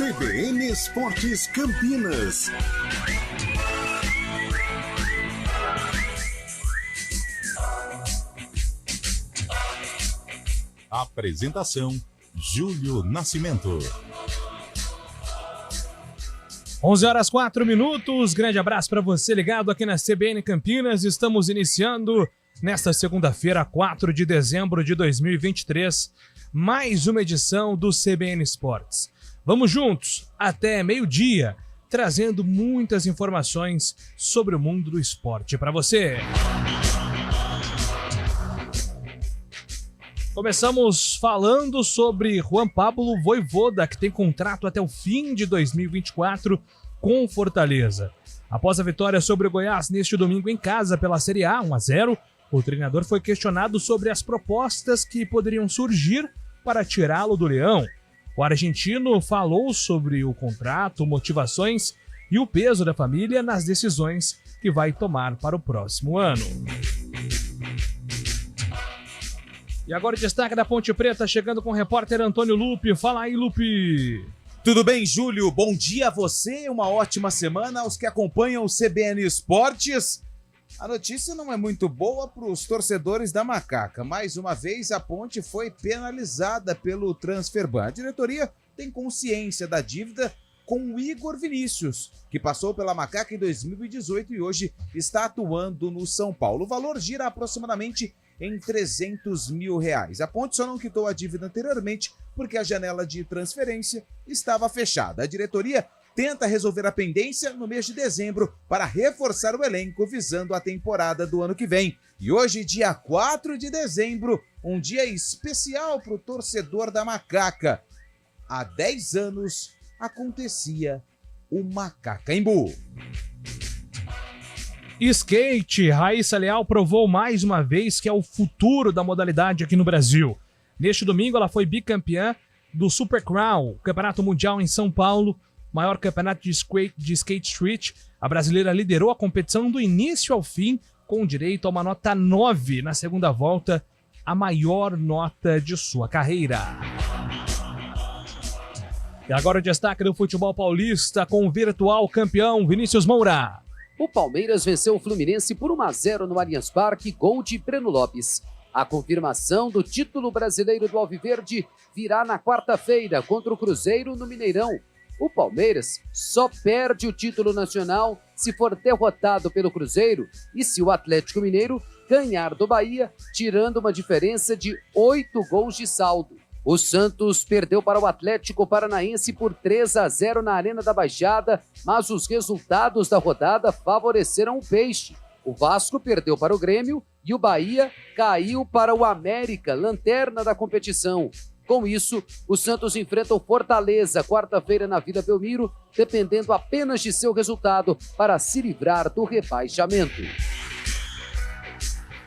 CBN Esportes Campinas. Apresentação: Júlio Nascimento. 11h04. Grande abraço para você ligado aqui na CBN Campinas. Estamos iniciando nesta segunda-feira, 4 de dezembro de 2023, mais uma edição do CBN Esportes. Vamos juntos até meio-dia, trazendo muitas informações sobre o mundo do esporte para você. Começamos falando sobre Juan Pablo Vojvoda, que tem contrato até o fim de 2024 com Fortaleza. Após a vitória sobre o Goiás neste domingo em casa pela Série A, 1-0, o treinador foi questionado sobre as propostas que poderiam surgir para tirá-lo do Leão. O argentino falou sobre o contrato, motivações e o peso da família nas decisões que vai tomar para o próximo ano. E agora o destaque da Ponte Preta, chegando com o repórter Antônio Lupi. Fala aí, Lupi. Tudo bem, Júlio? Bom dia a você, uma ótima semana aos que acompanham o CBN Esportes. A notícia não é muito boa para os torcedores da Macaca. Mais uma vez, a Ponte foi penalizada pelo Transferban. A diretoria tem consciência da dívida com o Igor Vinícius, que passou pela Macaca em 2018 e hoje está atuando no São Paulo. O valor gira aproximadamente em R$300 mil. A Ponte só não quitou a dívida anteriormente porque a janela de transferência estava fechada. A diretoria tenta resolver a pendência no mês de dezembro para reforçar o elenco visando a temporada do ano que vem. E hoje, dia 4 de dezembro, um dia especial para o torcedor da Macaca. Há 10 anos acontecia o Macacaembu. Skate, Raíssa Leal provou mais uma vez que é o futuro da modalidade aqui no Brasil. Neste domingo ela foi bicampeã do Super Crown, campeonato mundial em São Paulo, maior campeonato de skate street. A brasileira liderou a competição do início ao fim, com direito a uma nota 9 na segunda volta, a maior nota de sua carreira. E agora o destaque do futebol paulista com o virtual campeão Vinícius Moura. O Palmeiras venceu o Fluminense por 1-0 no Allianz Parque, gol de Breno Lopes. A confirmação do título brasileiro do Alviverde virá na quarta-feira contra o Cruzeiro no Mineirão. O Palmeiras só perde o título nacional se for derrotado pelo Cruzeiro e se o Atlético Mineiro ganhar do Bahia, tirando uma diferença de 8 gols de saldo. O Santos perdeu para o Atlético Paranaense por 3-0 na Arena da Baixada, mas os resultados da rodada favoreceram o Peixe. O Vasco perdeu para o Grêmio e o Bahia caiu para o América, lanterna da competição. Com isso, o Santos enfrenta o Fortaleza quarta-feira na Vila Belmiro, dependendo apenas de seu resultado para se livrar do rebaixamento.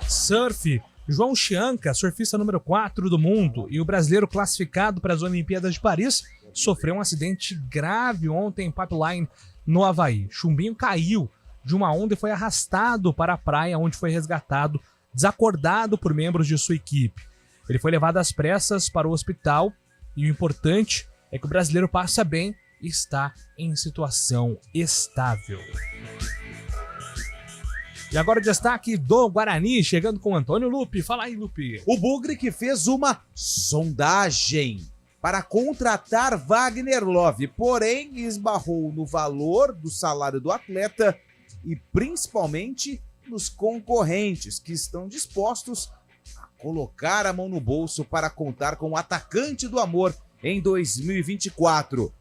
Surf. João Chianca, surfista número 4 do mundo e o brasileiro classificado para as Olimpíadas de Paris, sofreu um acidente grave ontem em Pipeline, no Havaí. Chumbinho caiu de uma onda e foi arrastado para a praia, onde foi resgatado, desacordado por membros de sua equipe. Ele foi levado às pressas para o hospital e o importante é que o brasileiro passa bem e está em situação estável. E agora o destaque do Guarani, chegando com Antônio Lupi. Fala aí, Lupi. O Bugre que fez uma sondagem para contratar Wagner Love, porém esbarrou no valor do salário do atleta e principalmente nos concorrentes que estão dispostos a colocar a mão no bolso para contar com o atacante do amor em 2024.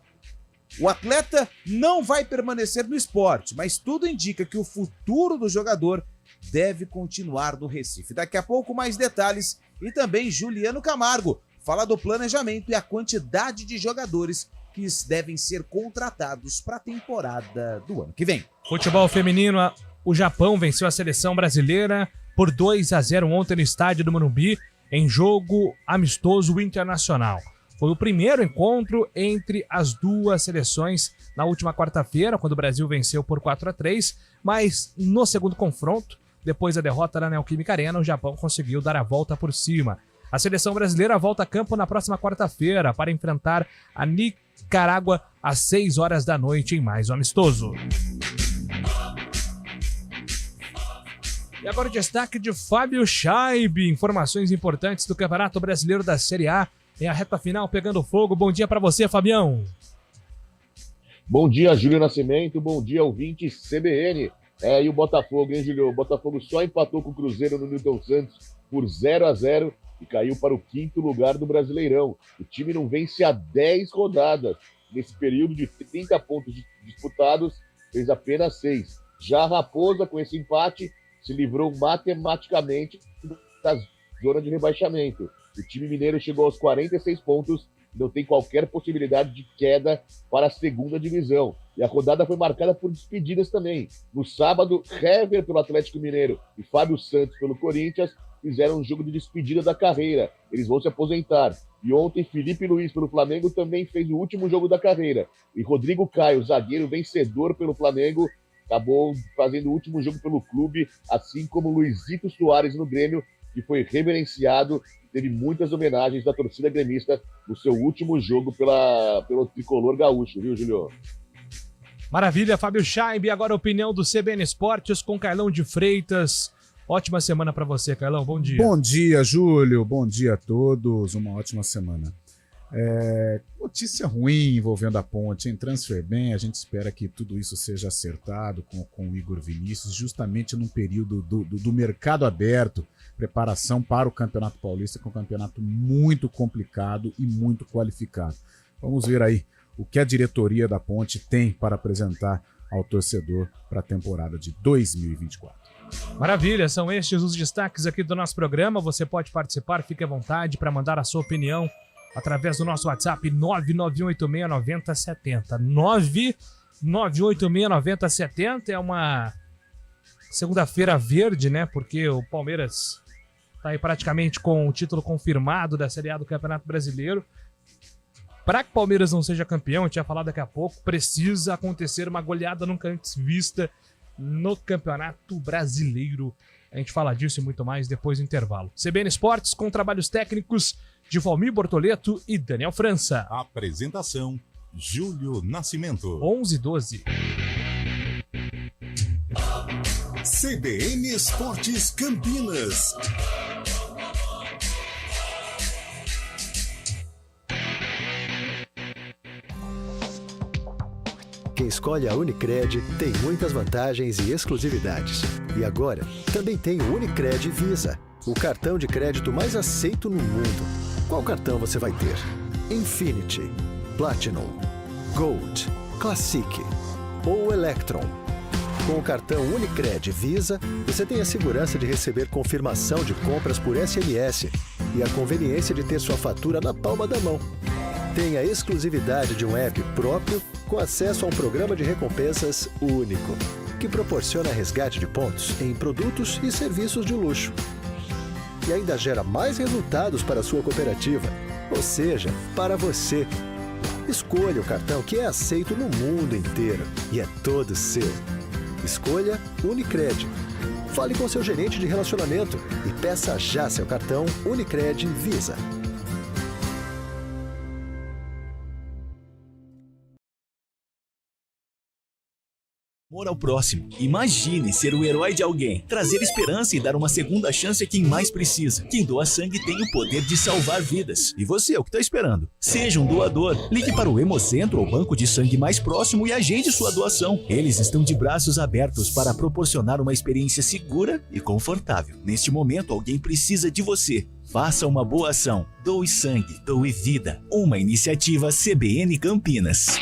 O atleta não vai permanecer no esporte, mas tudo indica que o futuro do jogador deve continuar no Recife. Daqui a pouco mais detalhes e também Juliano Camargo fala do planejamento e a quantidade de jogadores que devem ser contratados para a temporada do ano que vem. Futebol feminino, o Japão venceu a seleção brasileira por 2-0 ontem no estádio do Morumbi em jogo amistoso internacional. Foi o primeiro encontro entre as duas seleções na última quarta-feira, quando o Brasil venceu por 4-3, mas no segundo confronto, depois da derrota na Neoquímica Arena, o Japão conseguiu dar a volta por cima. A seleção brasileira volta a campo na próxima quarta-feira para enfrentar a Nicarágua, às 6 horas da noite, em mais um amistoso. E agora o destaque de Fábio Chaib. Informações importantes do Campeonato Brasileiro da Série A. Em a reta final pegando fogo. Bom dia para você, Fabião. Bom dia, Júlio Nascimento. Bom dia, ouvinte CBN. E o Botafogo, hein, Júlio? O Botafogo só empatou com o Cruzeiro no Newton Santos por 0-0 e caiu para o 5º lugar do Brasileirão. O time não vence há 10 rodadas. Nesse período de 30 pontos disputados, fez apenas 6. Já a Raposa, com esse empate, se livrou matematicamente da zona de rebaixamento. O time mineiro chegou aos 46 pontos e não tem qualquer possibilidade de queda para a segunda divisão. E a rodada foi marcada por despedidas também. No sábado, Hever pelo Atlético Mineiro e Fábio Santos pelo Corinthians fizeram um jogo de despedida da carreira. Eles vão se aposentar. E ontem, Felipe Luiz pelo Flamengo também fez o último jogo da carreira. E Rodrigo Caio, zagueiro vencedor pelo Flamengo, acabou fazendo o último jogo pelo clube, assim como Luizito Soares no Grêmio, que foi reverenciado. Teve muitas homenagens da torcida gremista no seu último jogo pelo tricolor gaúcho, viu, Julio? Maravilha, Fábio Chaib. Agora a opinião do CBN Esportes com Carlão de Freitas. Ótima semana para você, Carlão. Bom dia. Bom dia, Júlio. Bom dia a todos. Uma ótima semana. Notícia ruim envolvendo a Ponte, em transfer ban. A gente espera que tudo isso seja acertado com o Igor Vinícius, justamente num período do mercado aberto, preparação para o Campeonato Paulista, que é um campeonato muito complicado e muito qualificado. Vamos ver aí o que a diretoria da Ponte tem para apresentar ao torcedor para a temporada de 2024. Maravilha, são estes os destaques aqui do nosso programa. Você pode participar, fique à vontade para mandar a sua opinião através do nosso WhatsApp 991869070. 991869070. É uma segunda-feira verde, né? Porque o Palmeiras está aí praticamente com o título confirmado da Série A do Campeonato Brasileiro. Para que o Palmeiras não seja campeão, a gente vai falar daqui a pouco, precisa acontecer uma goleada nunca antes vista no Campeonato Brasileiro. A gente fala disso e muito mais depois do intervalo. CBN Esportes com trabalhos técnicos de Valmir Bortoleto e Daniel França. Apresentação, Júlio Nascimento. 11:12. CBN Esportes Campinas. Quem escolhe a Unicred tem muitas vantagens e exclusividades. E agora, também tem o Unicred Visa, o cartão de crédito mais aceito no mundo. Qual cartão você vai ter? Infinity, Platinum, Gold, Classic ou Electron? Com o cartão Unicred Visa, você tem a segurança de receber confirmação de compras por SMS e a conveniência de ter sua fatura na palma da mão. Tem a exclusividade de um app próprio com acesso a um programa de recompensas único, que proporciona resgate de pontos em produtos e serviços de luxo. E ainda gera mais resultados para a sua cooperativa, ou seja, para você. Escolha o cartão que é aceito no mundo inteiro e é todo seu. Escolha Unicred. Fale com seu gerente de relacionamento e peça já seu cartão Unicred Visa. Amor ao próximo. Imagine ser o herói de alguém, trazer esperança e dar uma segunda chance a quem mais precisa. Quem doa sangue tem o poder de salvar vidas. E você, o que está esperando? Seja um doador. Ligue para o Hemocentro ou banco de sangue mais próximo e agende sua doação. Eles estão de braços abertos para proporcionar uma experiência segura e confortável. Neste momento, alguém precisa de você. Faça uma boa ação. Doe sangue, doe vida. Uma iniciativa CBN Campinas.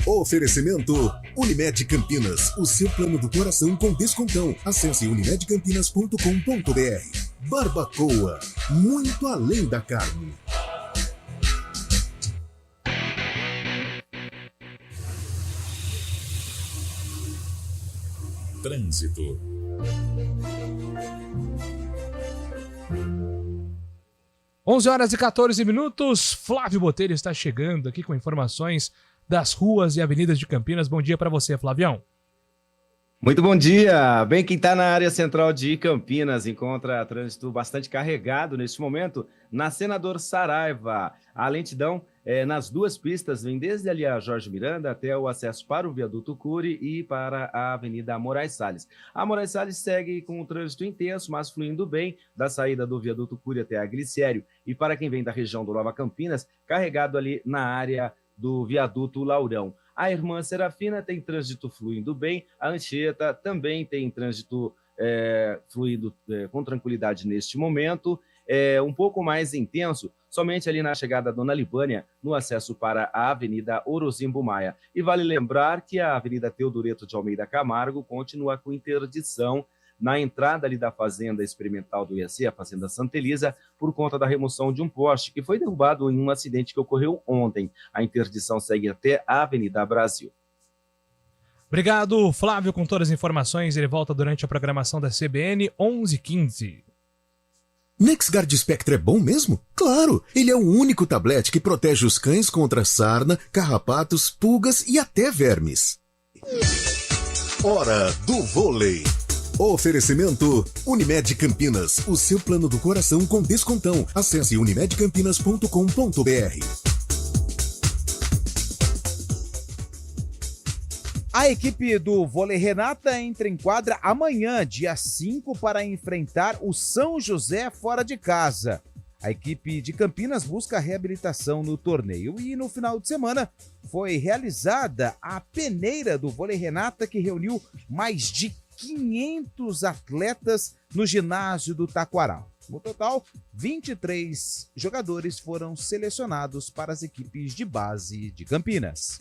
Oferecimento Unimed Campinas, o seu plano do coração com descontão. Acesse unimedcampinas.com.br. Barbacoa, muito além da carne. Trânsito. Onze horas e 14 minutos. Flávio Botelho está chegando aqui com informações das ruas e avenidas de Campinas. Bom dia para você, Flavião. Muito bom dia! Bem, quem está na área central de Campinas encontra trânsito bastante carregado neste momento na Senador Saraiva. A lentidão nas duas pistas vem desde ali a Jorge Miranda até o acesso para o Viaduto Cury e para a Avenida Moraes Salles. A Moraes Salles segue com o trânsito intenso, mas fluindo bem, da saída do Viaduto Cury até a Glicério. E para quem vem da região do Nova Campinas, carregado ali na área do Viaduto Laurão. A Irmã Serafina tem trânsito fluindo bem, a Anchieta também tem trânsito fluindo com tranquilidade neste momento, um pouco mais intenso, somente ali na chegada da Dona Libânia, no acesso para a Avenida Orozimbo Maia. E vale lembrar que a Avenida Teodoreto de Almeida Camargo continua com interdição na entrada ali da Fazenda Experimental do IAC, a Fazenda Santa Elisa, por conta da remoção de um poste que foi derrubado em um acidente que ocorreu ontem. A interdição segue até a Avenida Brasil. Obrigado, Flávio, com todas as informações. Ele volta durante a programação da CBN 11h15. Nexgard Spectra é bom mesmo? Claro! Ele é o único tablete que protege os cães contra sarna, carrapatos, pulgas e até vermes. Hora do vôlei. Oferecimento Unimed Campinas, o seu plano do coração com descontão. Acesse unimedcampinas.com.br. A equipe do Vôlei Renata entra em quadra amanhã, dia 5, para enfrentar o São José fora de casa. A equipe de Campinas busca a reabilitação no torneio e no final de semana foi realizada a peneira do Vôlei Renata, que reuniu mais de 500 atletas no ginásio do Taquaral. No total, 23 jogadores foram selecionados para as equipes de base de Campinas.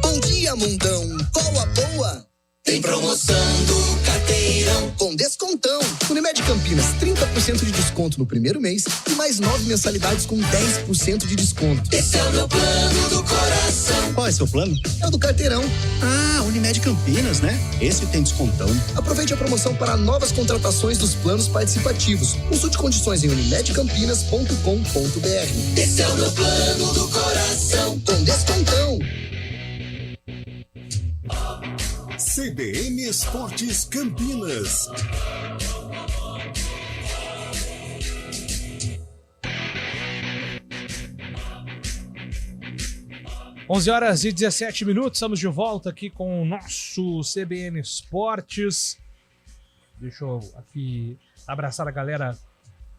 Bom dia, mundão! Qual a boa? Tem promoção do Carteirão com descontão. Unimed Campinas, 30% de desconto no primeiro mês e mais 9 mensalidades com 10% de desconto. Esse é o meu plano do coração. Qual é seu plano? É o do Carteirão. Ah, Unimed Campinas, né? Esse tem descontão. Aproveite a promoção para novas contratações dos planos participativos. Consulte condições em unimedcampinas.com.br. Esse é o meu plano do coração com descontão. CBN Esportes Campinas. Onze horas e 17 minutos, estamos de volta aqui com o nosso CBN Esportes. Deixa eu aqui abraçar a galera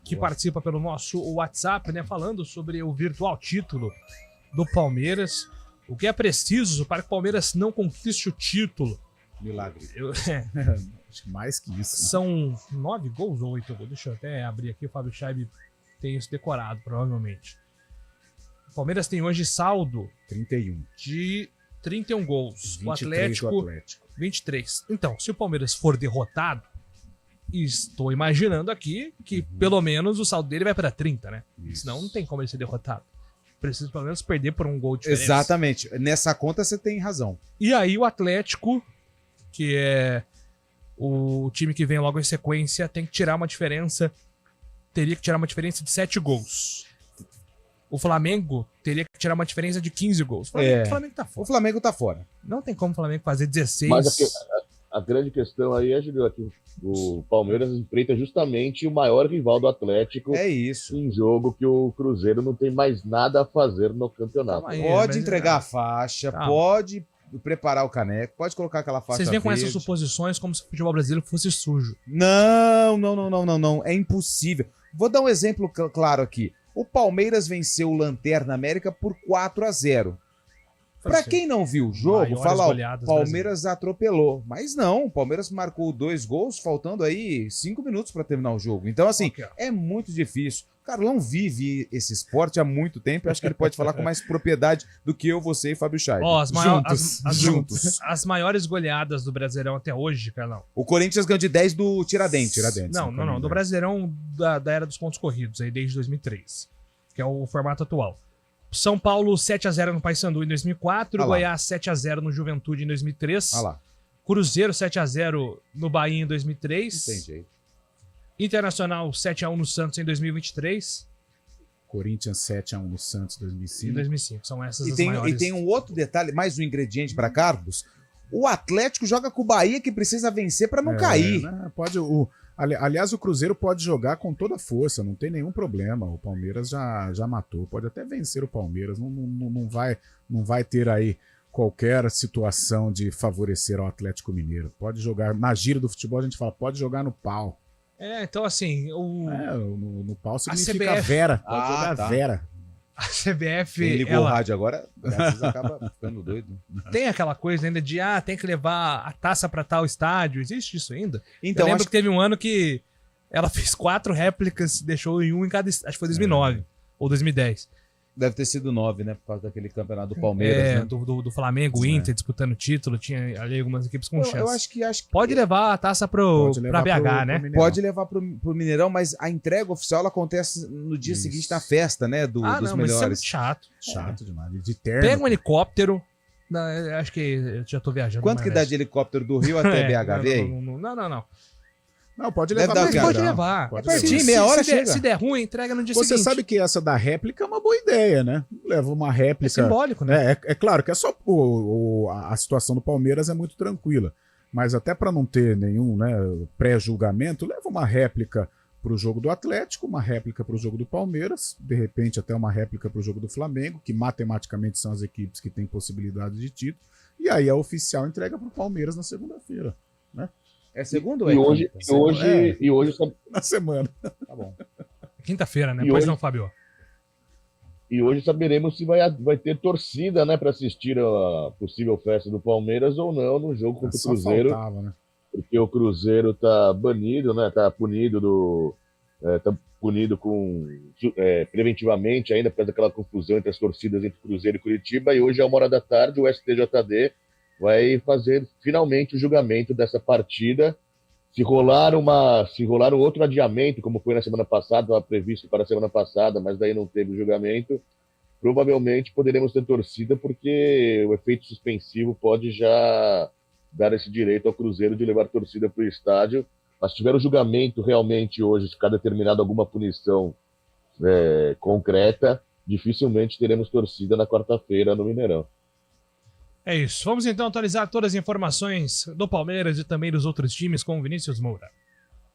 que participa pelo nosso WhatsApp, né? Falando sobre o virtual título do Palmeiras. O que é preciso para que o Palmeiras não conquiste o título? Milagre. Acho que mais que isso. São 9 gols ou 8 gols? Deixa eu até abrir aqui, o Fábio Scheib tem isso decorado, provavelmente. O Palmeiras tem hoje saldo 31 de 31 gols. 23 o Atlético 23. Então, se o Palmeiras for derrotado, estou imaginando aqui que pelo menos o saldo dele vai para 30, né? Isso. Senão não tem como ele ser derrotado. Precisa pelo menos perder por um gol de diferença. Exatamente. Nessa conta você tem razão. E aí o Atlético, que é o time que vem logo em sequência, tem que tirar uma diferença. Teria que tirar uma diferença de 7 gols. O Flamengo teria que tirar uma diferença de 15 gols. O Flamengo tá fora. O Flamengo tá fora. Não tem como o Flamengo fazer 16. Mas a grande questão aí é, Julio, que o Palmeiras enfrenta justamente o maior rival do Atlético. É isso. Em jogo que o Cruzeiro não tem mais nada a fazer no campeonato. Pode entregar a faixa, pode preparar o caneco, pode colocar aquela faixa Vocês vêm com verde. essas suposições como se o futebol brasileiro fosse sujo. Não. É impossível. Vou dar um exemplo claro aqui. O Palmeiras venceu o Lanterna América por 4-0. Pra quem não viu o jogo, fala, o Palmeiras atropelou. Mas não, o Palmeiras marcou 2 gols, faltando aí 5 minutos pra terminar o jogo. Então, assim, é muito difícil. O Carlão vive esse esporte há muito tempo. Eu acho que ele pode falar com mais propriedade do que eu, você e Fábio Scheib. Juntos. As maiores goleadas do Brasileirão até hoje, Carlão. O Corinthians ganhou de 10 do Tiradentes. Não. Do Brasileirão da era dos pontos corridos, aí desde 2003. Que é o formato atual. São Paulo 7-0 no Paysandu em 2004, Goiás 7-0 no Juventude em 2003, Cruzeiro 7-0 no Bahia em 2003, Entendi. Internacional 7-1 no Santos em 2023, Corinthians 7-1 no Santos em 2005. São essas E as maiores. tem um outro detalhe, mais um ingrediente para Carlos. O Atlético joga com o Bahia, que precisa vencer para não cair. Né? Aliás, o Cruzeiro pode jogar com toda a força, não tem nenhum problema. O Palmeiras já matou, pode até vencer o Palmeiras, não vai ter aí qualquer situação de favorecer ao Atlético Mineiro. Pode jogar, na gíria do futebol a gente fala, pode jogar no pau. Então assim, no pau significa Vera, pode jogar Vera. A CBF... Quem ligou o rádio agora, às vezes acaba ficando doido. Tem aquela coisa ainda de, tem que levar a taça pra tal estádio. Existe isso ainda? Então, eu lembro que teve um ano que ela fez 4 réplicas, deixou em cada... Acho que foi 2009 ou 2010. Deve ter sido 9, né? Por causa daquele campeonato do Palmeiras. Né? Do Flamengo, Inter, disputando o título. Tinha ali algumas equipes com chance. Eu acho que pode levar a taça pra BH, né? Pode levar pro Mineirão, mas a entrega oficial ela acontece no dia seguinte na festa, né? Dos melhores. Mas isso é muito chato. Chato demais. De terno. Pega um helicóptero. Acho que eu já tô viajando. Quanto que dá de helicóptero do Rio até BH? Vê aí? Não. Não, pode levar. Pode levar. Pertinho, meia hora chega. Se der ruim, entrega no dia seguinte. Você sabe que essa da réplica é uma boa ideia, né? Leva uma réplica. É simbólico, né? É claro que é só a situação do Palmeiras é muito tranquila. Mas até para não ter nenhum pré-julgamento, leva uma réplica para o jogo do Atlético, uma réplica para o jogo do Palmeiras, de repente até uma réplica para o jogo do Flamengo, que matematicamente são as equipes que têm possibilidade de título. E aí a oficial entrega para o Palmeiras na segunda-feira, né? É segunda ou e hoje na semana. Tá bom. Quinta-feira, né? Pois não, Fábio. E hoje saberemos se vai ter torcida, né, para assistir a possível festa do Palmeiras ou não no jogo contra o Cruzeiro. Faltava, né? Porque o Cruzeiro tá banido, né? Tá punido preventivamente ainda por causa daquela confusão entre as torcidas entre Cruzeiro e Curitiba. E hoje, à 1h o STJD vai fazer finalmente o julgamento dessa partida. Se rolar um outro adiamento, como foi na semana passada, estava previsto para a semana passada, mas daí não teve o julgamento, provavelmente poderemos ter torcida, porque o efeito suspensivo pode já dar esse direito ao Cruzeiro de levar torcida para o estádio. Mas se tiver o julgamento realmente hoje, se ficar determinada alguma punição concreta, dificilmente teremos torcida na quarta-feira no Mineirão. É isso. Vamos então atualizar todas as informações do Palmeiras e também dos outros times com o Vinícius Moura.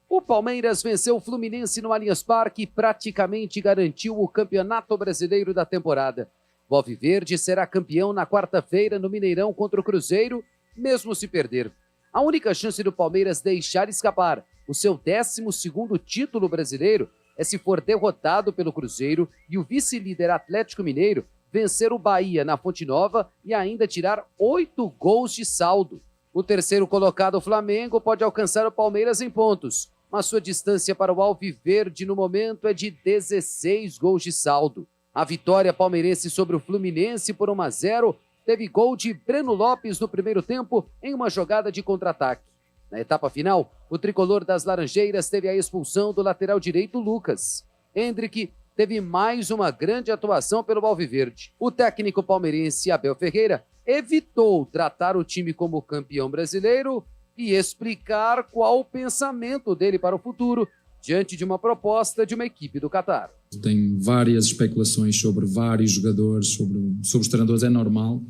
O Palmeiras venceu o Fluminense no Allianz Parque e praticamente garantiu o Campeonato Brasileiro da temporada. O Alviverde será campeão na quarta-feira no Mineirão contra o Cruzeiro, mesmo se perder. A única chance do Palmeiras deixar escapar o seu 12º título brasileiro é se for derrotado pelo Cruzeiro e o vice-líder Atlético Mineiro vencer o Bahia na Fonte Nova e ainda tirar 8 gols de saldo. O terceiro colocado, o Flamengo, pode alcançar o Palmeiras em pontos, mas sua distância para o Alviverde no momento é de 16 gols de saldo. A vitória palmeirense sobre o Fluminense por 1-0 teve gol de Breno Lopes no primeiro tempo em uma jogada de contra-ataque. Na etapa final, o tricolor das Laranjeiras teve a expulsão do lateral direito Lucas. Hendrick teve mais uma grande atuação pelo Alviverde. O técnico palmeirense Abel Ferreira evitou tratar o time como campeão brasileiro e explicar qual o pensamento dele para o futuro diante de uma proposta de uma equipe do Catar. Tem várias especulações sobre vários jogadores, sobre os treinadores, é normal,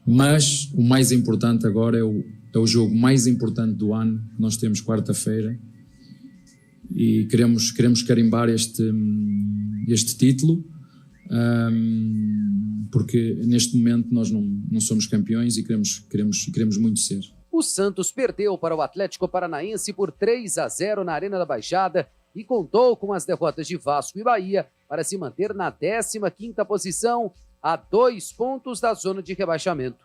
mas o mais importante agora é o jogo mais importante do ano, que nós temos quarta-feira, e queremos carimbar este título, porque neste momento nós não somos campeões e queremos muito ser. O Santos perdeu para o Atlético Paranaense por 3-0 na Arena da Baixada e contou com as derrotas de Vasco e Bahia para se manter na 15ª posição, a 2 pontos da zona de rebaixamento.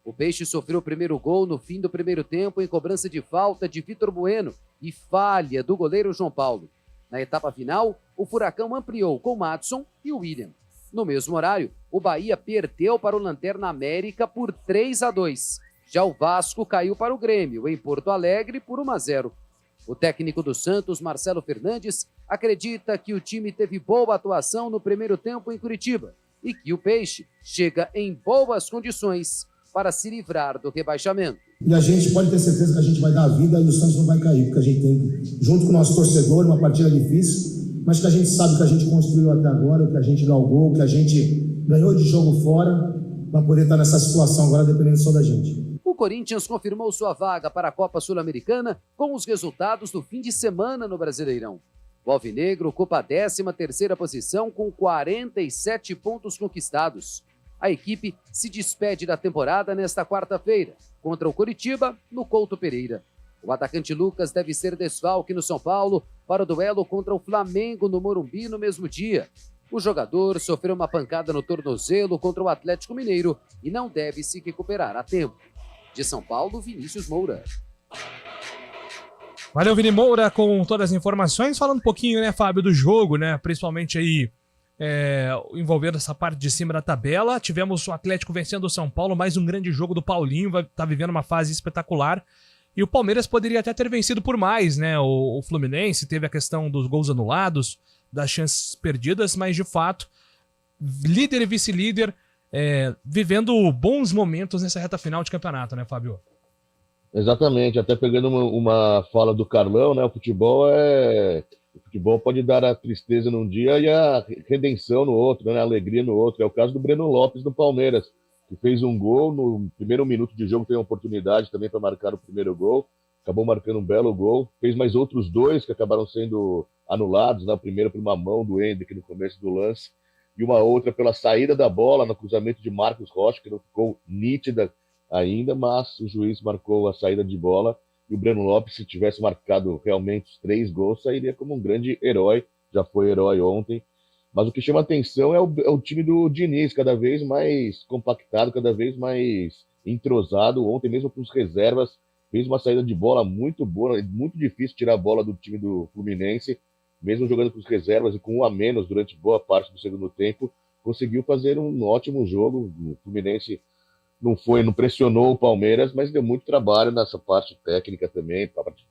O Peixe sofreu o primeiro gol no fim do primeiro tempo em cobrança de falta de Vitor Bueno e falha do goleiro João Paulo. Na etapa final, o Furacão ampliou com Madson e William. No mesmo horário, o Bahia perdeu para o Lanterna América por 3-2. Já o Vasco caiu para o Grêmio em Porto Alegre por 1-0. O técnico do Santos, Marcelo Fernandes, acredita que o time teve boa atuação no primeiro tempo em Curitiba e que o Peixe chega em boas condições para se livrar do rebaixamento. E a gente pode ter certeza que a gente vai dar a vida e o Santos não vai cair, porque a gente tem, junto com o nosso torcedor, uma partida difícil, mas que a gente sabe que a gente construiu até agora, que a gente galgou, que a gente ganhou de jogo fora, para poder estar nessa situação agora dependendo só da gente. O Corinthians confirmou sua vaga para a Copa Sul-Americana com os resultados do fim de semana no Brasileirão. O Alvinegro ocupa a 13ª posição com 47 pontos conquistados. A equipe se despede da temporada nesta quarta-feira, contra o Coritiba, no Couto Pereira. O atacante Lucas deve ser desfalque no São Paulo para o duelo contra o Flamengo no Morumbi no mesmo dia. O jogador sofreu uma pancada no tornozelo contra o Atlético Mineiro e não deve se recuperar a tempo. De São Paulo, Vinícius Moura. Valeu, Vini Moura, com todas as informações. Falando um pouquinho, né, Fábio, do jogo, né? Principalmente aí envolvendo essa parte de cima da tabela. Tivemos o Atlético vencendo o São Paulo, mais um grande jogo do Paulinho, tá vivendo uma fase espetacular. E o Palmeiras poderia até ter vencido por mais, né? O Fluminense teve a questão dos gols anulados, das chances perdidas, mas de fato, líder e vice-líder vivendo bons momentos nessa reta final de campeonato, né, Fábio? Exatamente, até pegando uma fala do Carlão, né? O futebol pode dar a tristeza num dia e a redenção no outro, né? A alegria no outro. É o caso do Breno Lopes do Palmeiras, que fez um gol no primeiro minuto de jogo, teve uma oportunidade também para marcar o primeiro gol, acabou marcando um belo gol, fez mais outros dois que acabaram sendo anulados, né? O primeiro por uma mão do Hendrick no começo do lance, e uma outra pela saída da bola no cruzamento de Marcos Rocha, que não ficou nítida ainda, mas o juiz marcou a saída de bola, e o Breno Lopes, se tivesse marcado realmente os 3 gols, sairia como um grande herói, já foi herói ontem. Mas o que chama atenção é o time do Diniz, cada vez mais compactado, cada vez mais entrosado. Ontem mesmo com os reservas, fez uma saída de bola muito boa, é muito difícil tirar a bola do time do Fluminense, mesmo jogando com os reservas e com 1 a menos durante boa parte do segundo tempo, conseguiu fazer um ótimo jogo. O Fluminense não pressionou o Palmeiras, mas deu muito trabalho nessa parte técnica também, na parte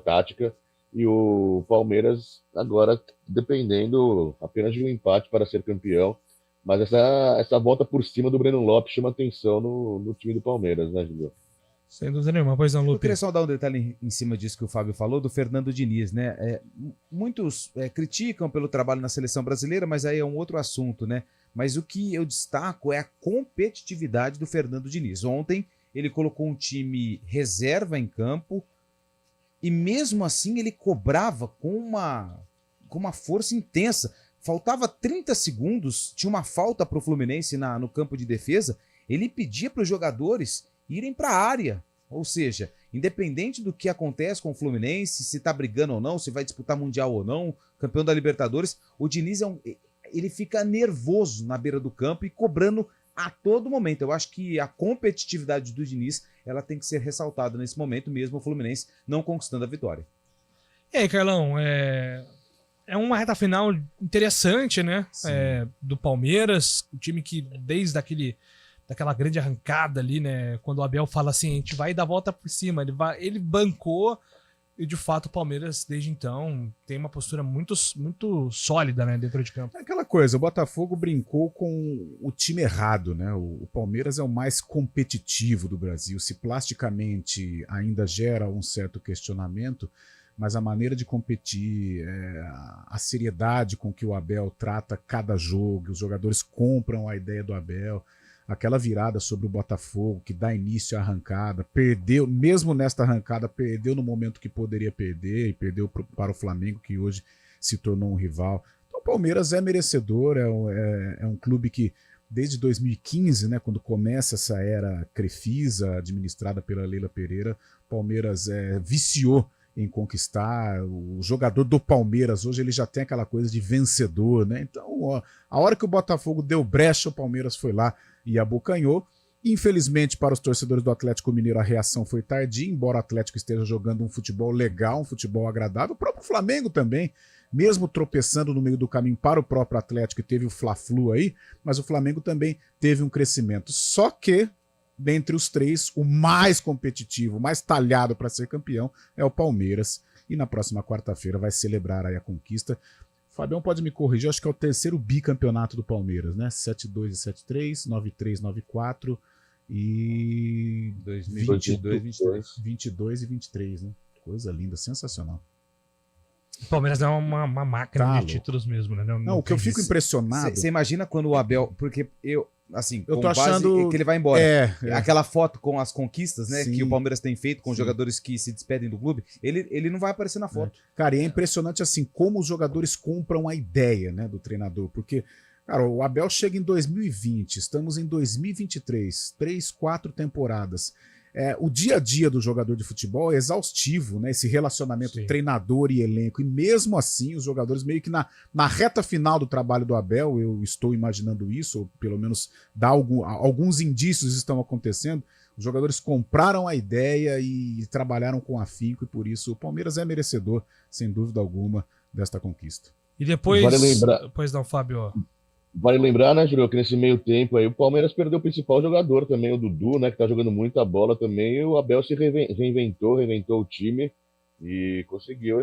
tática. E o Palmeiras agora dependendo apenas de um empate para ser campeão. Mas essa volta por cima do Breno Lopes chama atenção no time do Palmeiras, né, Julio? Sem dúvida nenhuma, pois não, Lupe. Eu queria só dar um detalhe em cima disso que o Fábio falou, do Fernando Diniz, né? Muitos criticam pelo trabalho na seleção brasileira, mas aí é um outro assunto, né? Mas o que eu destaco é a competitividade do Fernando Diniz. Ontem ele colocou um time reserva em campo e mesmo assim ele cobrava com uma força intensa. Faltava 30 segundos, tinha uma falta para o Fluminense no campo de defesa, ele pedia para os jogadores irem para a área. Ou seja, independente do que acontece com o Fluminense, se está brigando ou não, se vai disputar Mundial ou não, campeão da Libertadores, o Diniz ele fica nervoso na beira do campo e cobrando a todo momento. Eu acho que a competitividade do Diniz ela tem que ser ressaltada nesse momento, mesmo o Fluminense não conquistando a vitória. E aí, Carlão, é uma reta final interessante, né? Do Palmeiras, o time que desde daquela grande arrancada ali, né? Quando o Abel fala assim, a gente vai dar a volta por cima, ele bancou e de fato o Palmeiras desde então tem uma postura muito, muito sólida, né, dentro de campo. É aquela coisa, o Botafogo brincou com o time errado, né? O Palmeiras é o mais competitivo do Brasil, se plasticamente ainda gera um certo questionamento, mas a maneira de competir, a seriedade com que o Abel trata cada jogo, os jogadores compram a ideia do Abel, aquela virada sobre o Botafogo que dá início à arrancada, perdeu, mesmo nesta arrancada, perdeu no momento que poderia perder, e perdeu para o Flamengo, que hoje se tornou um rival. Então o Palmeiras é merecedor, é um clube que desde 2015, né, quando começa essa era Crefisa, administrada pela Leila Pereira, o Palmeiras viciou em conquistar. O jogador do Palmeiras hoje ele já tem aquela coisa de vencedor, né? Então, a hora que o Botafogo deu brecha, o Palmeiras foi lá e abocanhou. Infelizmente, para os torcedores do Atlético Mineiro, a reação foi tardia, embora o Atlético esteja jogando um futebol legal, um futebol agradável. O próprio Flamengo também, mesmo tropeçando no meio do caminho para o próprio Atlético, teve o Fla-Flu aí, mas o Flamengo também teve um crescimento. Só que, dentre os três, o mais competitivo, o mais talhado para ser campeão é o Palmeiras. E na próxima quarta-feira vai celebrar aí a conquista. O Fabião pode me corrigir, acho que é o terceiro bicampeonato do Palmeiras, né? 7-2 e 7-3, 9-3, 9-4 e 22 e 23, né? Coisa linda, sensacional. O Palmeiras é uma máquina de títulos mesmo, né? Não, o que eu fico impressionado... Você imagina quando o Abel... Porque assim, Eu com tô base achando que ele vai embora. É. Aquela foto com as conquistas, né, Sim. que o Palmeiras tem feito com Sim. jogadores que se despedem do clube, ele não vai aparecer na foto. Cara, e é impressionante assim como os jogadores compram a ideia, né, do treinador, porque, cara, o Abel chega em 2020, estamos em 2023, 3, 4 temporadas. O dia a dia do jogador de futebol é exaustivo, né? Esse relacionamento treinador e elenco. E mesmo assim, os jogadores meio que na reta final do trabalho do Abel, eu estou imaginando isso, ou pelo menos alguns indícios estão acontecendo. Os jogadores compraram a ideia e trabalharam com afinco, e por isso o Palmeiras é merecedor, sem dúvida alguma, desta conquista. E depois... Vale lembrar... Depois não, Fábio. Vale lembrar, né, Júlio, que nesse meio tempo aí o Palmeiras perdeu o principal jogador também, o Dudu, né, que tá jogando muita bola também, e o Abel se reinventou o time e conseguiu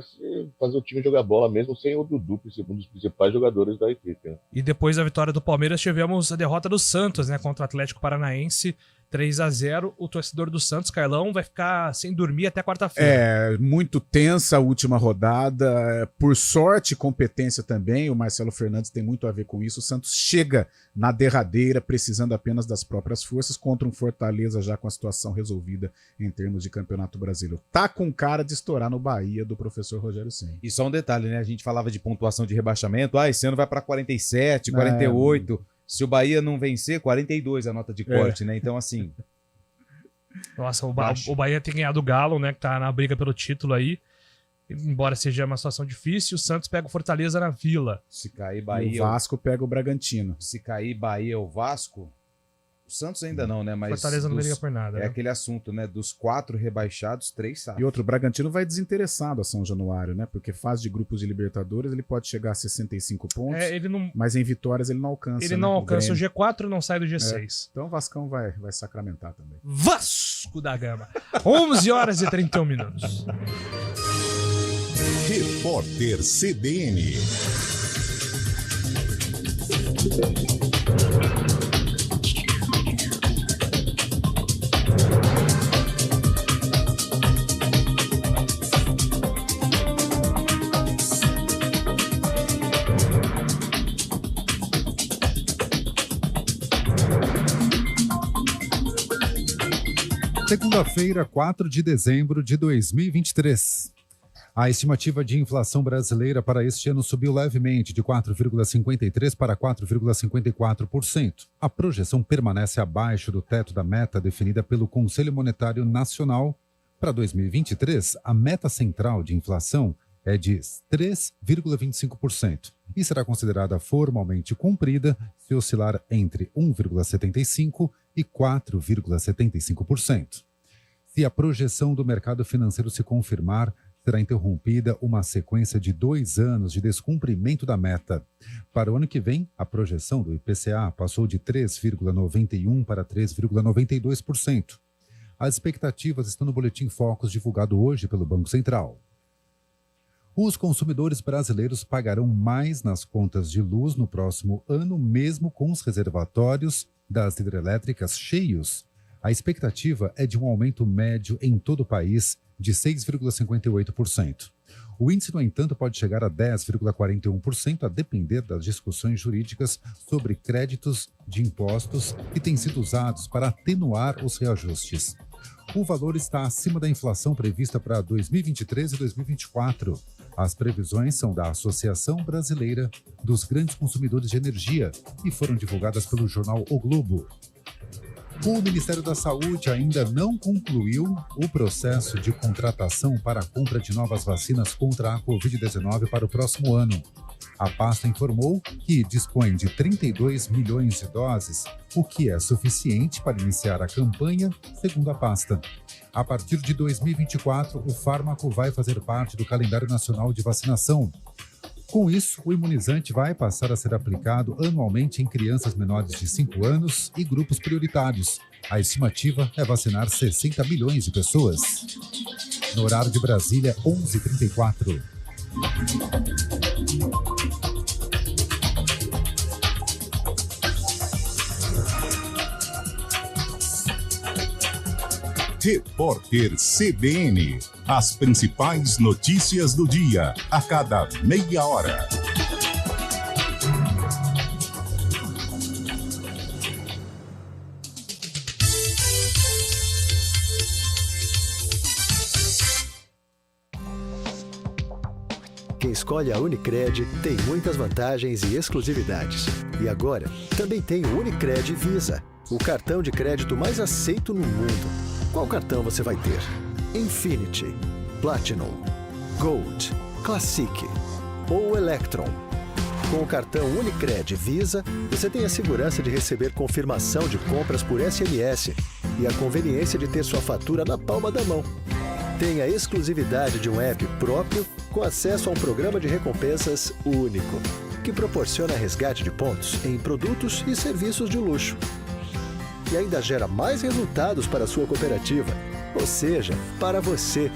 fazer o time jogar bola mesmo sem o Dudu, um dos principais jogadores da equipe. Né? E depois da vitória do Palmeiras tivemos a derrota do Santos, né, contra o Atlético Paranaense, 3-0. O torcedor do Santos, Carlão, vai ficar sem dormir até quarta-feira. Muito tensa a última rodada. Por sorte, competência também. O Marcelo Fernandes tem muito a ver com isso. O Santos chega na derradeira, precisando apenas das próprias forças, contra um Fortaleza já com a situação resolvida em termos de Campeonato Brasileiro. Tá com cara de estourar no Bahia do professor Rogério Ceni. E só um detalhe, né? A gente falava de pontuação de rebaixamento. Esse ano vai para 47, 48. Se o Bahia não vencer, 42 a nota de corte, né? Então, assim... Nossa, o Bahia tem ganhado o Galo, né? Que tá na briga pelo título aí. Embora seja uma situação difícil, o Santos pega o Fortaleza na Vila. Se cair Bahia... E o Vasco pega o Bragantino. Se cair Bahia ou Vasco... O Santos ainda não, né? Mas Fortaleza não briga por nada. É aquele assunto, né? Dos 4 rebaixados, 3 saem. E outro, o Bragantino vai desinteressado a São Januário, né? Porque fase de grupos de Libertadores, ele pode chegar a 65 pontos, mas em vitórias ele não alcança. Ele não alcança o G4, não sai do G6. Então o Vascão vai sacramentar também. Vasco da Gama. 11h31. Repórter CBN. Segunda-feira, 4 de dezembro de 2023. A estimativa de inflação brasileira para este ano subiu levemente, de 4,53% para 4,54%. A projeção permanece abaixo do teto da meta definida pelo Conselho Monetário Nacional. Para 2023, a meta central de inflação é de 3,25% e será considerada formalmente cumprida se oscilar entre 1,75% e 4,75%. Se a projeção do mercado financeiro se confirmar, será interrompida uma sequência de 2 anos de descumprimento da meta. Para o ano que vem, a projeção do IPCA passou de 3,91% para 3,92%. As expectativas estão no Boletim Focus divulgado hoje pelo Banco Central. Os consumidores brasileiros pagarão mais nas contas de luz no próximo ano, mesmo com os reservatórios das hidrelétricas cheios. A expectativa é de um aumento médio em todo o país de 6,58%. O índice, no entanto, pode chegar a 10,41%, a depender das discussões jurídicas sobre créditos de impostos que têm sido usados para atenuar os reajustes. O valor está acima da inflação prevista para 2023 e 2024. As previsões são da Associação Brasileira dos Grandes Consumidores de Energia e foram divulgadas pelo jornal O Globo. O Ministério da Saúde ainda não concluiu o processo de contratação para a compra de novas vacinas contra a Covid-19 para o próximo ano. A pasta informou que dispõe de 32 milhões de doses, o que é suficiente para iniciar a campanha, segundo a pasta. A partir de 2024, o fármaco vai fazer parte do calendário nacional de vacinação. Com isso, o imunizante vai passar a ser aplicado anualmente em crianças menores de 5 anos e grupos prioritários. A estimativa é vacinar 60 milhões de pessoas. No horário de Brasília, 11h34. Repórter CBN. As principais notícias do dia, a cada meia hora. escolhe a Unicred tem muitas vantagens e exclusividades. E agora, também tem o Unicred Visa, o cartão de crédito mais aceito no mundo. Qual cartão você vai ter? Infinity, Platinum, Gold, Classic ou Electron? Com o cartão Unicred Visa, você tem a segurança de receber confirmação de compras por SMS e a conveniência de ter sua fatura na palma da mão. Tem a exclusividade de um app próprio com acesso a um programa de recompensas único, que proporciona resgate de pontos em produtos e serviços de luxo. E ainda gera mais resultados para a sua cooperativa, ou seja, para você.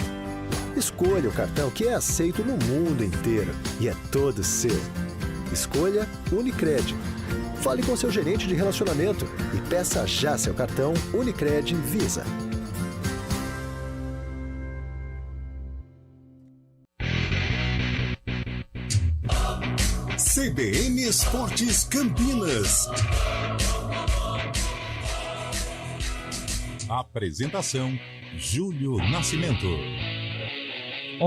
Escolha o cartão que é aceito no mundo inteiro e é todo seu. Escolha Unicred. Fale com seu gerente de relacionamento e peça já seu cartão Unicred Visa. CBN Esportes Campinas. Apresentação: Júlio Nascimento.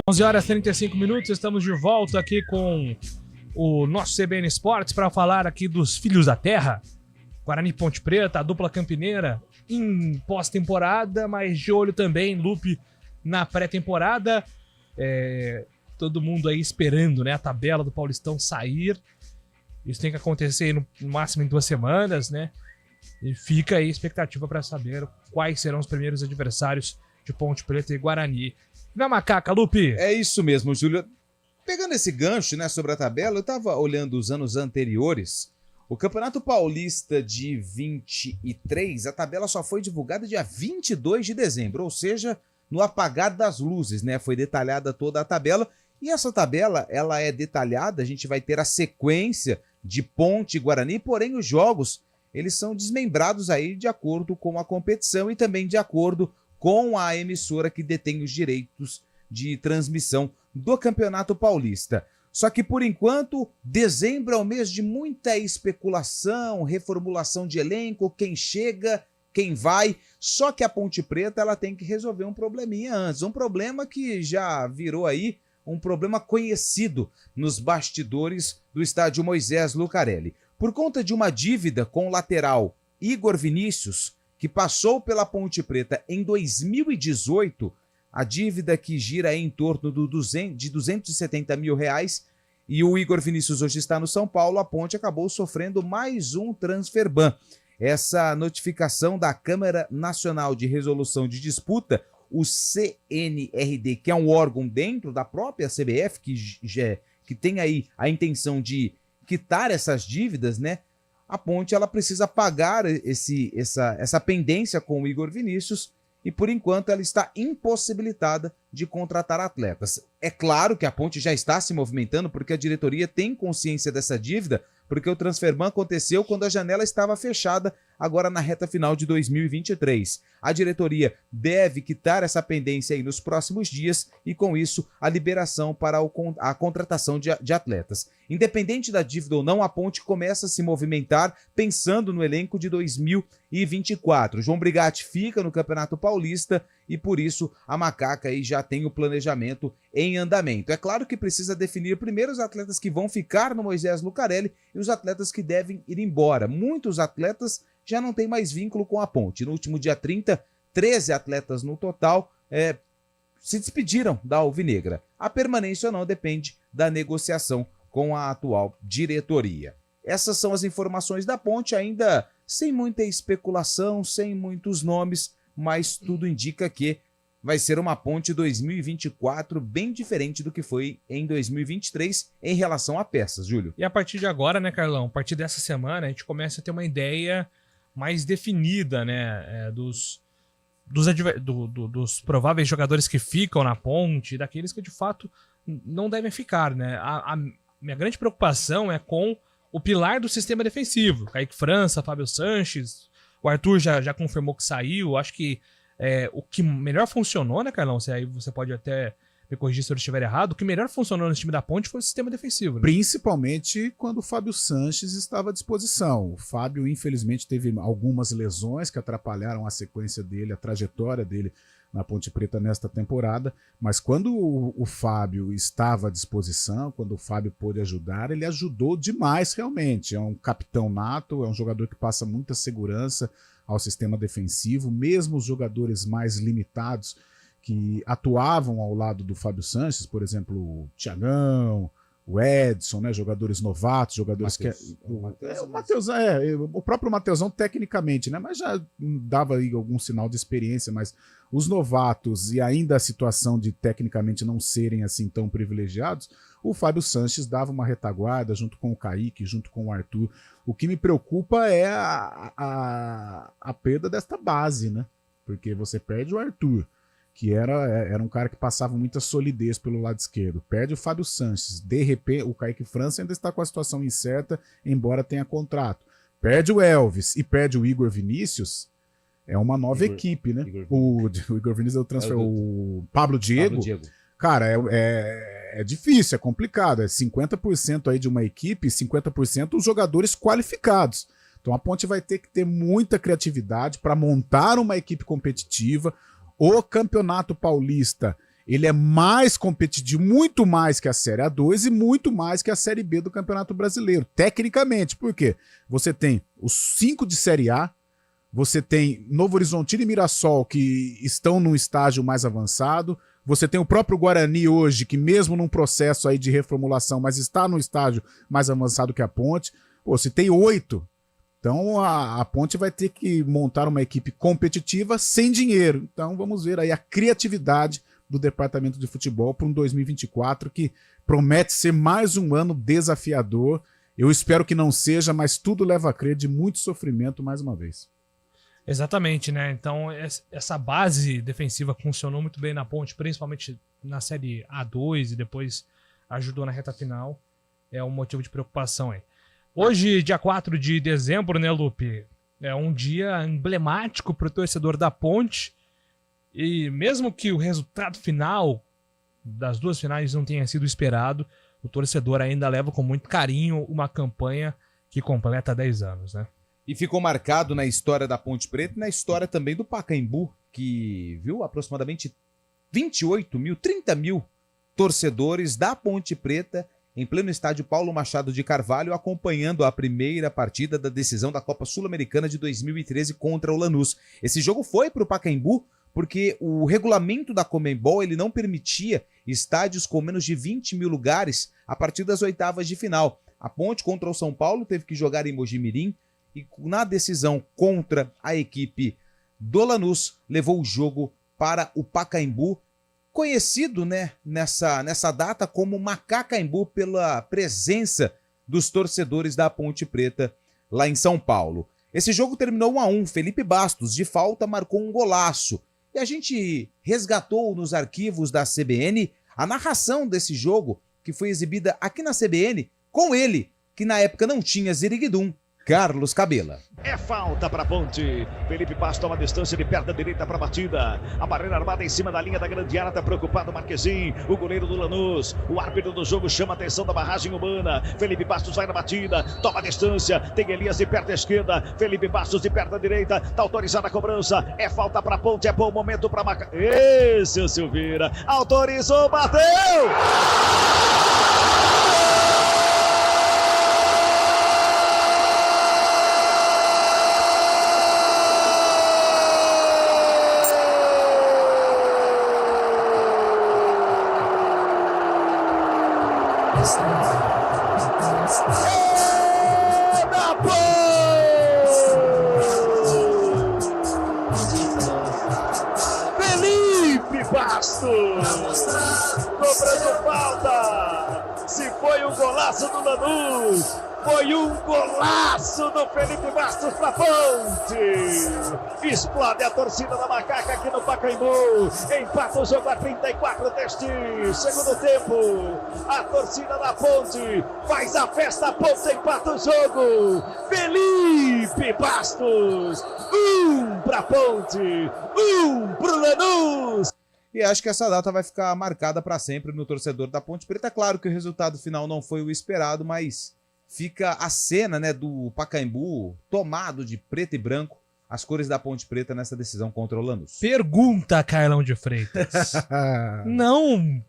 11h35, estamos de volta aqui com o nosso CBN Esportes para falar aqui dos Filhos da Terra. Guarani Ponte Preta, a dupla campineira em pós-temporada, mas de olho também, Lupe, na pré-temporada. Todo mundo aí esperando, né, a tabela do Paulistão sair. Isso tem que acontecer no máximo em 2 semanas, né? E fica aí a expectativa para saber quais serão os primeiros adversários de Ponte Preta e Guarani. Na Macaca, Lupe? É isso mesmo, Júlio. Pegando esse gancho, né, sobre a tabela, eu tava olhando os anos anteriores. O Campeonato Paulista de 23, a tabela só foi divulgada dia 22 de dezembro, ou seja, no apagar das luzes, né? Foi detalhada toda a tabela. E essa tabela, ela é detalhada, a gente vai ter a sequência de Ponte e Guarani, porém os jogos, eles são desmembrados aí de acordo com a competição e também de acordo com a emissora que detém os direitos de transmissão do Campeonato Paulista. Só que, por enquanto, dezembro é um mês de muita especulação, reformulação de elenco, quem chega, quem vai. Só que a Ponte Preta ela tem que resolver um probleminha antes, um problema que já virou aí um problema conhecido nos bastidores do estádio Moisés Lucarelli. Por conta de uma dívida com o lateral Igor Vinícius, que passou pela Ponte Preta em 2018, a dívida que gira em torno de 270 mil reais, e o Igor Vinícius hoje está no São Paulo, a Ponte acabou sofrendo mais um transfer ban. Essa notificação da Câmara Nacional de Resolução de Disputa, o CNRD, que é um órgão dentro da própria CBF, que tem aí a intenção de quitar essas dívidas, né? A Ponte ela precisa pagar essa pendência com o Igor Vinícius e, por enquanto, ela está impossibilitada de contratar atletas. É claro que a Ponte já está se movimentando porque a diretoria tem consciência dessa dívida, porque o transferban aconteceu quando a janela estava fechada, agora na reta final de 2023. A diretoria deve quitar essa pendência aí nos próximos dias e, com isso, a liberação para a contratação de atletas. Independente da dívida ou não, a Ponte começa a se movimentar pensando no elenco de 2024. João Brigatti fica no Campeonato Paulista e, por isso, a Macaca aí já tem o planejamento em andamento. É claro que precisa definir primeiro os atletas que vão ficar no Moisés Lucarelli e os atletas que devem ir embora. Muitos atletas já não têm mais vínculo com a Ponte. No último dia 30, 13 atletas no total se despediram da Alvinegra. A permanência ou não depende da negociação com a atual diretoria. Essas são as informações da Ponte, ainda sem muita especulação, sem muitos nomes, mas tudo indica que vai ser uma Ponte 2024 bem diferente do que foi em 2023 em relação a peças, Júlio. E a partir de agora, né, Carlão, a partir dessa semana, a gente começa a ter uma ideia mais definida, né, dos prováveis jogadores que ficam na Ponte, daqueles que de fato não devem ficar, né? A minha grande preocupação é com o pilar do sistema defensivo. Kaique França, Fábio Sanches, o Arthur já confirmou que saiu. Acho que o que melhor funcionou, né, Carlão? Aí você pode até me corrigir se eu estiver errado, o que melhor funcionou no time da Ponte foi o sistema defensivo, né? Principalmente quando o Fábio Sanches estava à disposição. O Fábio, infelizmente, teve algumas lesões que atrapalharam a sequência dele, a trajetória dele na Ponte Preta nesta temporada, mas quando o Fábio estava à disposição, quando o Fábio pôde ajudar, ele ajudou demais realmente. É um capitão nato, é um jogador que passa muita segurança ao sistema defensivo, mesmo os jogadores mais limitados que atuavam ao lado do Fábio Sanches, por exemplo, o Thiagão, o Edson, né, jogadores novatos, jogadores o próprio Mateusão tecnicamente, né, mas já dava aí algum sinal de experiência, mas os novatos e ainda a situação de tecnicamente não serem assim tão privilegiados, o Fábio Sanches dava uma retaguarda junto com o Kaique, junto com o Arthur. O que me preocupa é a perda desta base, né, porque você perde o Arthur, que era um cara que passava muita solidez pelo lado esquerdo. Perde o Fábio Sanches. De repente, o Kaique França ainda está com a situação incerta, embora tenha contrato. Perde o Elvis e perde o Igor Vinícius. É uma nova equipe, né? O Igor Vinícius é o transfer. O Pablo Diego. Cara, é difícil, é complicado. É 50% aí de uma equipe, 50% os jogadores qualificados. Então a Ponte vai ter que ter muita criatividade para montar uma equipe competitiva. O Campeonato Paulista, ele é mais competitivo, muito mais que a Série A2 e muito mais que a Série B do Campeonato Brasileiro, tecnicamente. Por quê? Você tem os 5 de Série A, você tem Novo Horizontino e Mirassol, que estão num estágio mais avançado, você tem o próprio Guarani hoje, que mesmo num processo aí de reformulação, mas está num estágio mais avançado que a Ponte. Pô, você tem 8. Então a Ponte vai ter que montar uma equipe competitiva sem dinheiro. Então vamos ver aí a criatividade do departamento de futebol para um 2024 que promete ser mais um ano desafiador. Eu espero que não seja, mas tudo leva a crer de muito sofrimento mais uma vez. Exatamente, né? Então essa base defensiva funcionou muito bem na Ponte, principalmente na Série A2 e depois ajudou na reta final. É um motivo de preocupação aí. Hoje, dia 4 de dezembro, né, Lupe? É um dia emblemático para o torcedor da Ponte. E mesmo que o resultado final das duas finais não tenha sido esperado, o torcedor ainda leva com muito carinho uma campanha que completa 10 anos, né? E ficou marcado na história da Ponte Preta e na história também do Pacaembu, que viu aproximadamente 30 mil torcedores da Ponte Preta em pleno estádio Paulo Machado de Carvalho, acompanhando a primeira partida da decisão da Copa Sul-Americana de 2013 contra o Lanús. Esse jogo foi para o Pacaembu porque o regulamento da Conmebol ele não permitia estádios com menos de 20 mil lugares a partir das oitavas de final. A Ponte contra o São Paulo teve que jogar em Mojimirim e na decisão contra a equipe do Lanús levou o jogo para o Pacaembu, conhecido, né, nessa data como Macacaembu pela presença dos torcedores da Ponte Preta lá em São Paulo. Esse jogo terminou 1-1, Felipe Bastos de falta marcou um golaço e a gente resgatou nos arquivos da CBN a narração desse jogo que foi exibida aqui na CBN com ele, que na época não tinha Ziriguidum, Carlos Cabela. É falta para a Ponte. Felipe Bastos toma distância de perna direita para a batida. A barreira armada em cima da linha da grande área. Está preocupado o Marquezinho, o goleiro do Lanús. O árbitro do jogo chama a atenção da barragem humana. Felipe Bastos vai na batida, toma distância. Tem Elias de perna esquerda. Felipe Bastos de perna direita. Está autorizada a cobrança. É falta para a Ponte. É bom momento para Maca. Esse é o Silveira. Autorizou, bateu! Felipe Bastos cobrando falta. Se foi um golaço do Lanús, foi um golaço do Felipe Bastos para Ponte. Explode a torcida da Macaca aqui no Pacaembu. Empata o jogo a 34 deste segundo tempo. A torcida da Ponte faz a festa, a Ponte empata o jogo. Felipe Bastos, 1 para Ponte, 1 para o Lanús. E acho que essa data vai ficar marcada para sempre no torcedor da Ponte Preta. Claro que o resultado final não foi o esperado, mas fica a cena, né, do Pacaembu tomado de preto e branco, as cores da Ponte Preta nessa decisão contra o Lanús. Pergunta, Carlão de Freitas. Não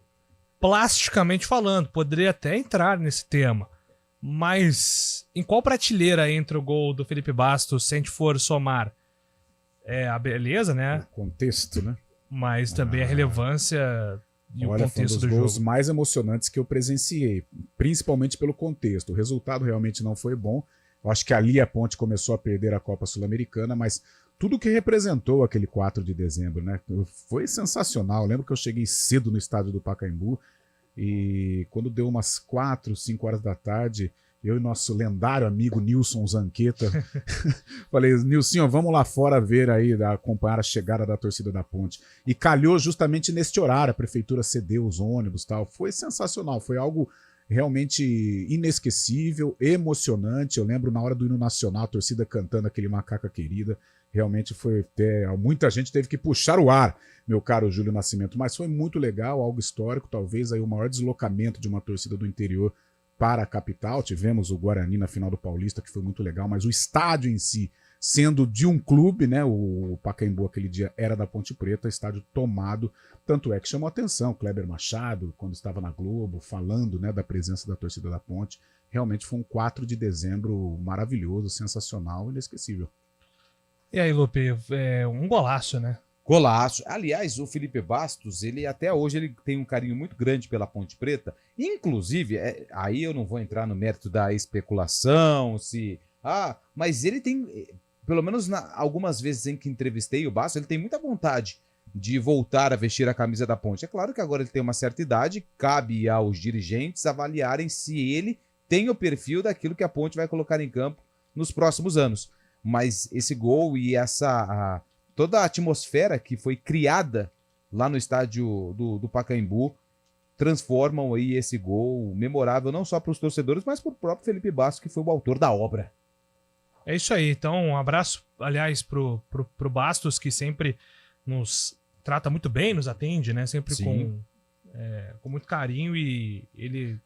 plasticamente falando, poderia até entrar nesse tema, mas em qual prateleira entra o gol do Felipe Bastos se a gente for somar? É a beleza, né? O contexto, né? Mas também a relevância e olha, o contexto foi um do dos gols jogo. mais emocionantes que eu presenciei, principalmente pelo contexto. O resultado realmente não foi bom. Eu acho que ali a Ponte começou a perder a Copa Sul-Americana, mas tudo que representou aquele 4 de dezembro, né? Foi sensacional. Eu lembro que eu cheguei cedo no estádio do Pacaembu e quando deu umas 4, 5 horas da tarde, eu e nosso lendário amigo Nilson Zanqueta, falei, Nilson, vamos lá fora ver aí, acompanhar a chegada da torcida da Ponte. E calhou justamente neste horário, a prefeitura cedeu os ônibus e tal. Foi sensacional, foi algo realmente inesquecível, emocionante. Eu lembro na hora do hino nacional, a torcida cantando aquele Macaca Querida. Realmente foi muita gente teve que puxar o ar, meu caro Júlio Nascimento. Mas foi muito legal, algo histórico, talvez aí o maior deslocamento de uma torcida do interior para a capital. Tivemos o Guarani na final do Paulista, que foi muito legal, mas o estádio em si, sendo de um clube, né, o Pacaembu aquele dia era da Ponte Preta, estádio tomado, tanto é que chamou a atenção, Kleber Machado, quando estava na Globo, falando, né, da presença da torcida da Ponte. Realmente foi um 4 de dezembro maravilhoso, sensacional, inesquecível. E aí, Lupe, um golaço, né? Golaço. Aliás, o Felipe Bastos, ele até hoje ele tem um carinho muito grande pela Ponte Preta. Inclusive, aí eu não vou entrar no mérito da especulação, mas ele tem, pelo menos algumas vezes em que entrevistei o Bastos, ele tem muita vontade de voltar a vestir a camisa da Ponte. É claro que agora ele tem uma certa idade, cabe aos dirigentes avaliarem se ele tem o perfil daquilo que a Ponte vai colocar em campo nos próximos anos. Mas esse gol e toda a atmosfera que foi criada lá no estádio do Pacaembu transformam aí esse gol memorável não só para os torcedores, mas para o próprio Felipe Bastos, que foi o autor da obra. É isso aí. Então, um abraço, aliás, pro Bastos, que sempre nos trata muito bem, nos atende, né? Sempre com muito carinho, e ele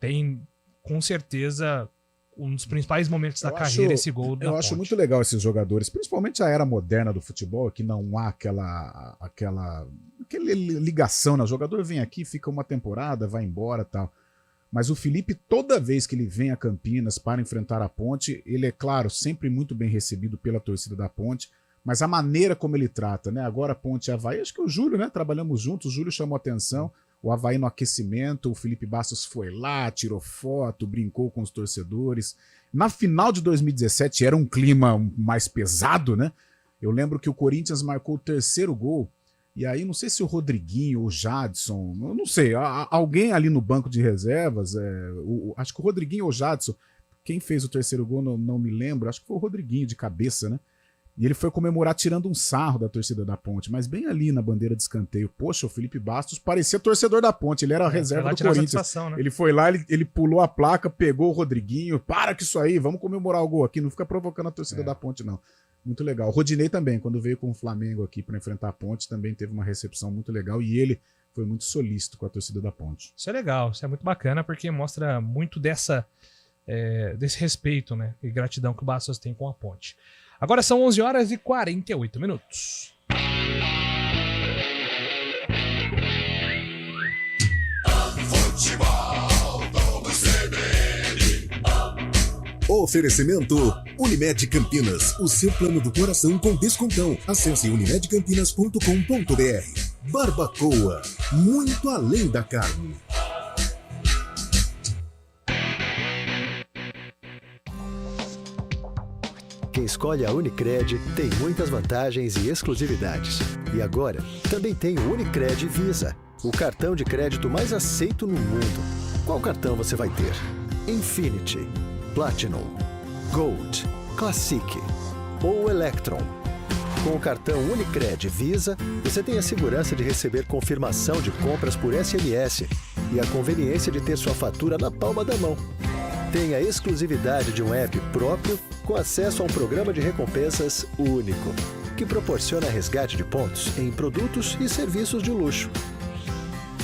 tem, com certeza, um dos principais momentos da carreira, esse gol da Eu Ponte. acho muito legal esses jogadores, principalmente a era moderna do futebol, que não há aquela ligação, né? O jogador vem aqui, fica uma temporada, vai embora e tal. Mas o Felipe, toda vez que ele vem a Campinas para enfrentar a Ponte, ele é, claro, sempre muito bem recebido pela torcida da Ponte, mas a maneira como ele trata, né? Agora a Ponte e Avaí, acho que o Júlio, né? Trabalhamos juntos, o Júlio chamou atenção, o Avaí no aquecimento, o Felipe Bastos foi lá, tirou foto, brincou com os torcedores. Na final de 2017 era um clima mais pesado, né? Eu lembro que o Corinthians marcou o terceiro gol, e aí não sei se o Rodriguinho ou o Jadson, eu não sei, alguém ali no banco de reservas, acho que o Rodriguinho ou o Jadson, quem fez o terceiro gol não me lembro, acho que foi o Rodriguinho de cabeça, né? E ele foi comemorar tirando um sarro da torcida da Ponte, mas bem ali na bandeira de escanteio. Poxa, o Felipe Bastos parecia torcedor da Ponte, ele era a reserva do Corinthians. Né? Ele foi lá, ele pulou a placa, pegou o Rodriguinho, para com isso aí, vamos comemorar o gol aqui, não fica provocando a torcida da Ponte, não. Muito legal. O Rodinei também, quando veio com o Flamengo aqui para enfrentar a Ponte, também teve uma recepção muito legal, e ele foi muito solícito com a torcida da Ponte. Isso é legal, isso é muito bacana, porque mostra muito desse respeito, né, e gratidão que o Bastos tem com a Ponte. Agora são 11 horas e 48 minutos. Oferecimento Unimed Campinas, o seu plano do coração com descontão. Acesse unimedcampinas.com.br. Barbacoa, muito além da carne. Quem escolhe a Unicred tem muitas vantagens e exclusividades. E agora, também tem o Unicred Visa, o cartão de crédito mais aceito no mundo. Qual cartão você vai ter? Infinity, Platinum, Gold, Classic ou Electron? Com o cartão Unicred Visa, você tem a segurança de receber confirmação de compras por SMS e a conveniência de ter sua fatura na palma da mão. Tem a exclusividade de um app próprio com acesso a um programa de recompensas único. que proporciona resgate de pontos em produtos e serviços de luxo.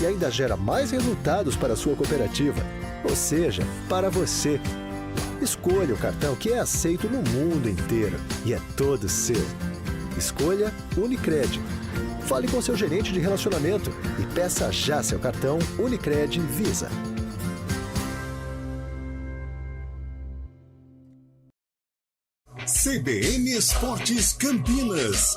E ainda gera mais resultados para a sua cooperativa, ou seja, para você. Escolha o cartão que é aceito no mundo inteiro e é todo seu. Escolha Unicred. Fale com seu gerente de relacionamento e peça já seu cartão Unicred Visa. CBN Esportes Campinas.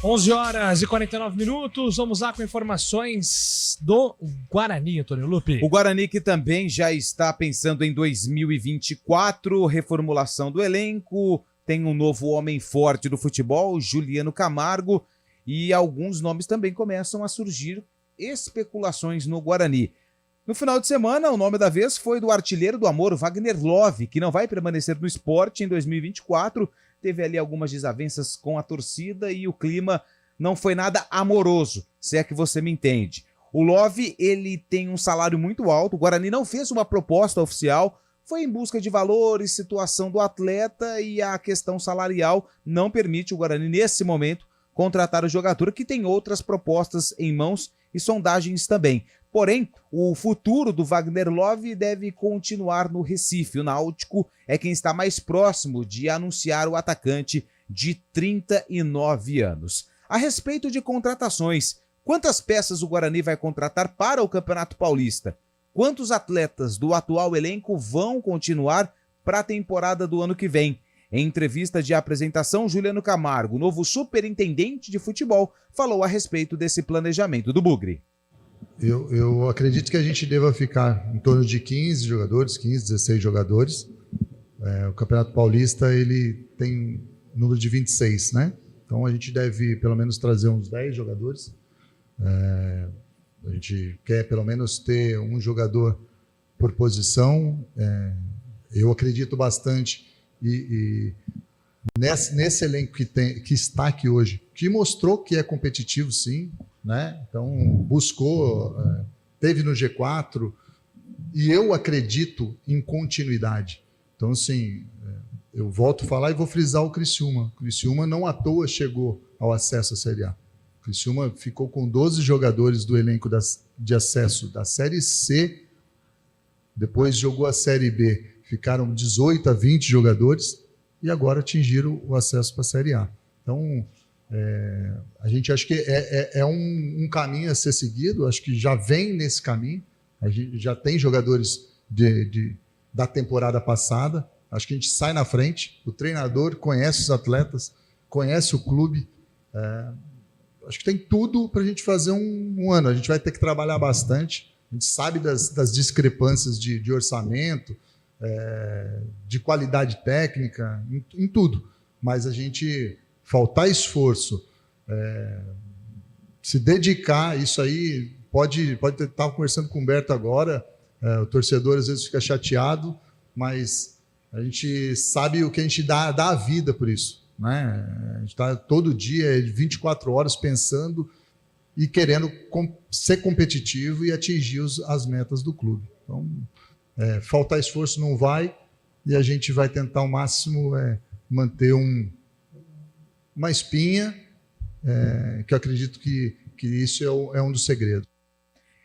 Onze horas e 49 minutos, vamos lá com informações do Guarani, Antônio Lupe. O Guarani que também já está pensando em 2024, reformulação do elenco, tem um novo homem forte do futebol, Juliano Camargo, e alguns nomes também começam a surgir, especulações no Guarani. No final de semana, o nome da vez foi do artilheiro do amor, Wagner Love, que não vai permanecer no Sport em 2024, teve ali algumas desavenças com a torcida e o clima não foi nada amoroso, se é que você me entende. O Love, ele tem um salário muito alto, o Guarani não fez uma proposta oficial, foi em busca de valores, situação do atleta e a questão salarial não permite o Guarani, nesse momento, contratar o jogador que tem outras propostas em mãos e sondagens também. Porém, o futuro do Wagner Love deve continuar no Recife. O Náutico é quem está mais próximo de anunciar o atacante de 39 anos. A respeito de contratações, quantas peças o Guarani vai contratar para o Campeonato Paulista? Quantos atletas do atual elenco vão continuar para a temporada do ano que vem? Em entrevista de apresentação, Juliano Camargo, novo superintendente de futebol, falou a respeito desse planejamento do Bugre. Eu acredito que a gente deva ficar em torno de 15 jogadores, 15, 16 jogadores. O Campeonato Paulista ele tem número de 26, né? Então a gente deve pelo menos trazer uns 10 jogadores. A gente quer pelo menos ter um jogador por posição. Eu acredito bastante e nesse elenco que está aqui hoje, que mostrou que é competitivo sim, né? Então buscou, teve no G4 e eu acredito em continuidade. Então assim, eu volto a falar e vou frisar o Criciúma. O Criciúma não à toa chegou ao acesso à Série A. O Criciúma ficou com 12 jogadores do elenco de acesso da Série C, depois jogou a Série B, ficaram 18 a 20 jogadores e agora atingiram o acesso para a Série A. Então, a gente acha que é um caminho a ser seguido, acho que já vem nesse caminho, a gente já tem jogadores da temporada passada, acho que a gente sai na frente, o treinador conhece os atletas, conhece o clube, acho que tem tudo para a gente fazer um ano, a gente vai ter que trabalhar bastante, a gente sabe das discrepâncias de orçamento, de qualidade técnica, em tudo, mas a gente faltar esforço, se dedicar, isso aí pode estar conversando com o Humberto agora, o torcedor às vezes fica chateado, mas a gente sabe o que a gente dá a vida por isso, né? A gente está todo dia, 24 horas pensando e querendo ser competitivo e atingir as metas do clube. Então, faltar esforço não vai e a gente vai tentar ao máximo manter uma espinha, que eu acredito que isso é um dos segredos.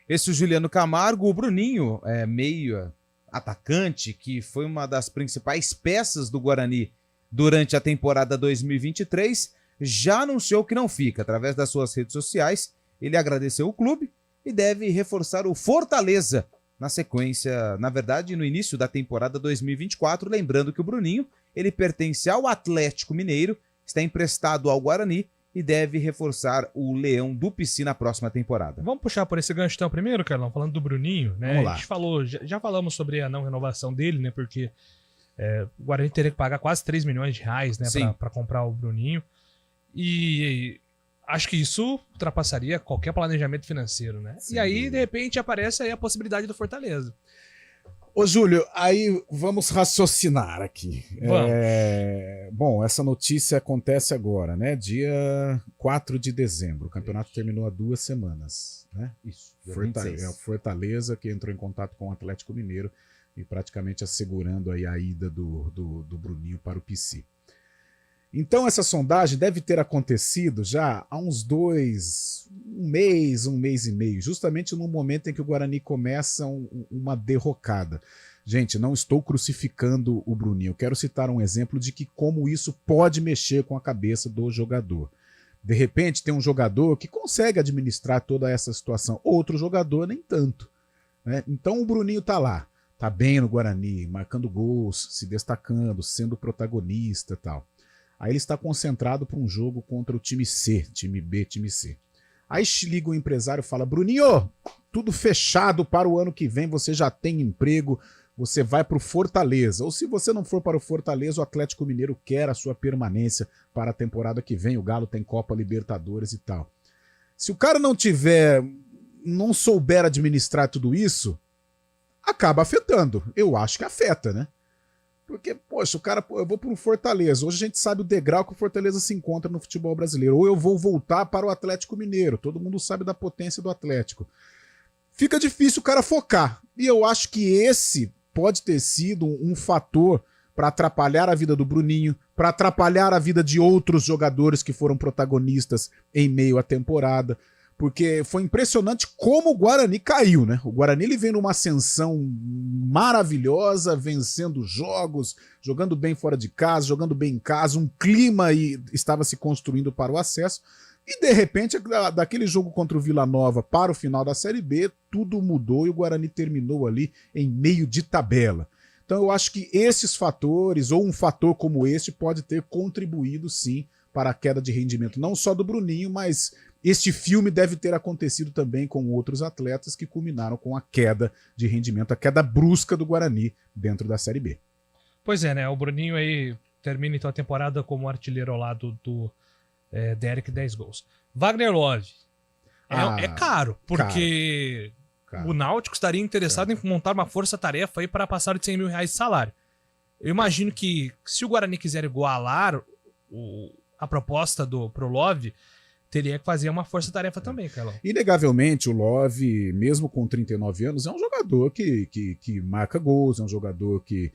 Esse é o Juliano Camargo, o Bruninho, meio atacante, que foi uma das principais peças do Guarani durante a temporada 2023, já anunciou que não fica. Através das suas redes sociais, ele agradeceu o clube e deve reforçar o Fortaleza na sequência, na verdade, no início da temporada 2024, lembrando que o Bruninho, ele pertence ao Atlético Mineiro, está emprestado ao Guarani e deve reforçar o Leão do Pici na próxima temporada. Vamos puxar por esse gancho então primeiro, Carlão, falando do Bruninho, né? Vamos lá. A gente falou, já falamos sobre a não renovação dele, né? Porque o Guarani teria que pagar quase 3 milhões de reais, né? Para comprar o Bruninho. E acho que isso ultrapassaria qualquer planejamento financeiro, né? Sim. E aí, de repente, aparece aí a possibilidade do Fortaleza. Ô, Júlio, aí vamos raciocinar aqui. Vamos. Bom, essa notícia acontece agora, né? Dia 4 de dezembro. O campeonato terminou há 2 semanas, né? Isso. É o Fortaleza que entrou em contato com o Atlético Mineiro e praticamente assegurando aí a ida do Bruninho para o PC. Então essa sondagem deve ter acontecido já há uns um mês e meio, justamente no momento em que o Guarani começa uma derrocada. Gente, não estou crucificando o Bruninho, eu quero citar um exemplo de que como isso pode mexer com a cabeça do jogador. De repente tem um jogador que consegue administrar toda essa situação, outro jogador nem tanto, né? Então o Bruninho tá lá, tá bem no Guarani, marcando gols, se destacando, sendo protagonista e tal. Aí ele está concentrado para um jogo contra o time C, time B, time C. Aí liga o empresário e fala, Bruninho, tudo fechado para o ano que vem, você já tem emprego, você vai para o Fortaleza. Ou se você não for para o Fortaleza, o Atlético Mineiro quer a sua permanência para a temporada que vem, o Galo tem Copa Libertadores e tal. Se o cara não souber administrar tudo isso, acaba afetando. Eu acho que afeta, né? Porque, poxa, eu vou para o Fortaleza. Hoje a gente sabe o degrau que o Fortaleza se encontra no futebol brasileiro. Ou eu vou voltar para o Atlético Mineiro. Todo mundo sabe da potência do Atlético. Fica difícil o cara focar. E eu acho que esse pode ter sido um fator para atrapalhar a vida do Bruninho, para atrapalhar a vida de outros jogadores que foram protagonistas em meio à temporada. Porque foi impressionante como o Guarani caiu, né? O Guarani ele vem numa ascensão maravilhosa, vencendo jogos, jogando bem fora de casa, jogando bem em casa, um clima estava se construindo para o acesso, e de repente, daquele jogo contra o Vila Nova para o final da Série B, tudo mudou e o Guarani terminou ali em meio de tabela. Então eu acho que esses fatores, ou um fator como este, pode ter contribuído sim para a queda de rendimento, não só do Bruninho, mas este filme deve ter acontecido também com outros atletas que culminaram com a queda de rendimento, a queda brusca do Guarani dentro da Série B. Pois é, né? O Bruninho aí termina então a temporada como artilheiro ao lado do Derek, 10 gols. Wagner Love. É caro, porque o Náutico estaria interessado em montar uma força-tarefa aí para passar de 100 mil reais de salário. Eu imagino que se o Guarani quiser igualar a proposta pro Love, teria que fazer uma força-tarefa também, Carlão. Inegavelmente, o Love, mesmo com 39 anos, é um jogador que marca gols, é um jogador que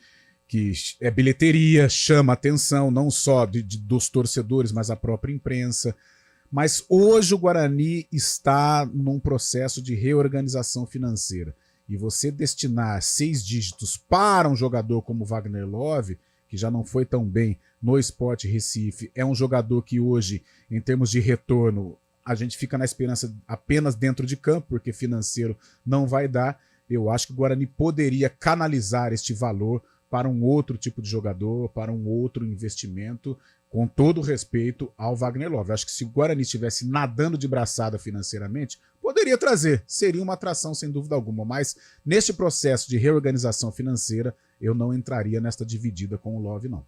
é bilheteria, chama atenção, não só dos torcedores, mas a própria imprensa. Mas hoje o Guarani está num processo de reorganização financeira. E você destinar 6 dígitos para um jogador como Wagner Love, que já não foi tão bem no Sport Recife, é um jogador que hoje, em termos de retorno, a gente fica na esperança apenas dentro de campo, porque financeiro não vai dar. Eu acho que o Guarani poderia canalizar este valor para um outro tipo de jogador, para um outro investimento, com todo o respeito ao Wagner Love. Acho que se o Guarani estivesse nadando de braçada financeiramente, poderia trazer, seria uma atração sem dúvida alguma, mas neste processo de reorganização financeira, eu não entraria nesta dividida com o Love, não.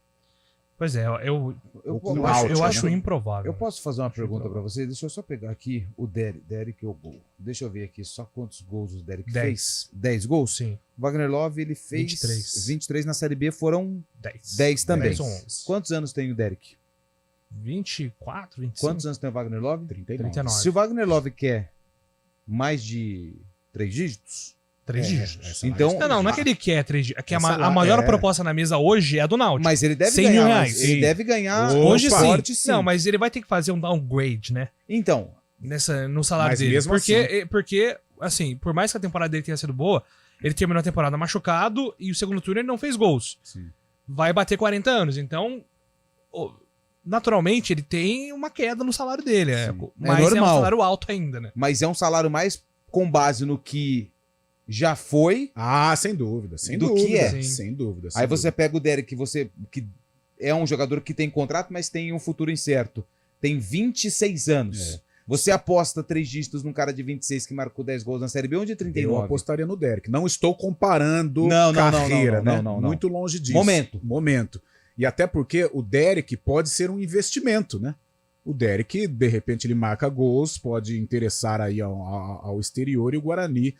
Pois é, eu acho improvável. Eu posso fazer uma pergunta para você? Deixa eu só pegar aqui o Derek o gol. Deixa eu ver aqui só quantos gols o Derek fez. 10 gols? Sim. O Wagner Love, ele fez 23 na Série B, foram 10 também. 10 ou 11. Quantos anos tem o Derek? 24, 25. Quantos anos tem o Wagner Love? 39. Se o Wagner Love quer mais de 3 dígitos... 3 dígitos. Então, não é que ele quer 3 dígitos. É que a maior proposta na mesa hoje é a do Náutico. Mas ele deve 100 ganhar. mil reais. Ele deve ganhar hoje forte, sim. Não, mas ele vai ter que fazer um downgrade, né? Então. No salário dele. Porque, assim, por mais que a temporada dele tenha sido boa, ele terminou a temporada machucado e o segundo turno ele não fez gols. Sim. Vai bater 40 anos. Então, naturalmente, ele tem uma queda no salário dele. Mas é um salário alto ainda, né? Mas é um salário mais com base no que já foi. Sem dúvida. Sem dúvida. Aí você pega o Derek, que é um jogador que tem contrato, mas tem um futuro incerto. Tem 26 anos. Você aposta 3 dígitos num cara de 26 que marcou 10 gols na Série B ou de 39? Eu apostaria no Derek. Não estou comparando carreira, né? Muito longe disso. Momento. E até porque o Derek pode ser um investimento, né? O Derek, de repente, ele marca gols, pode interessar aí ao exterior e o Guarani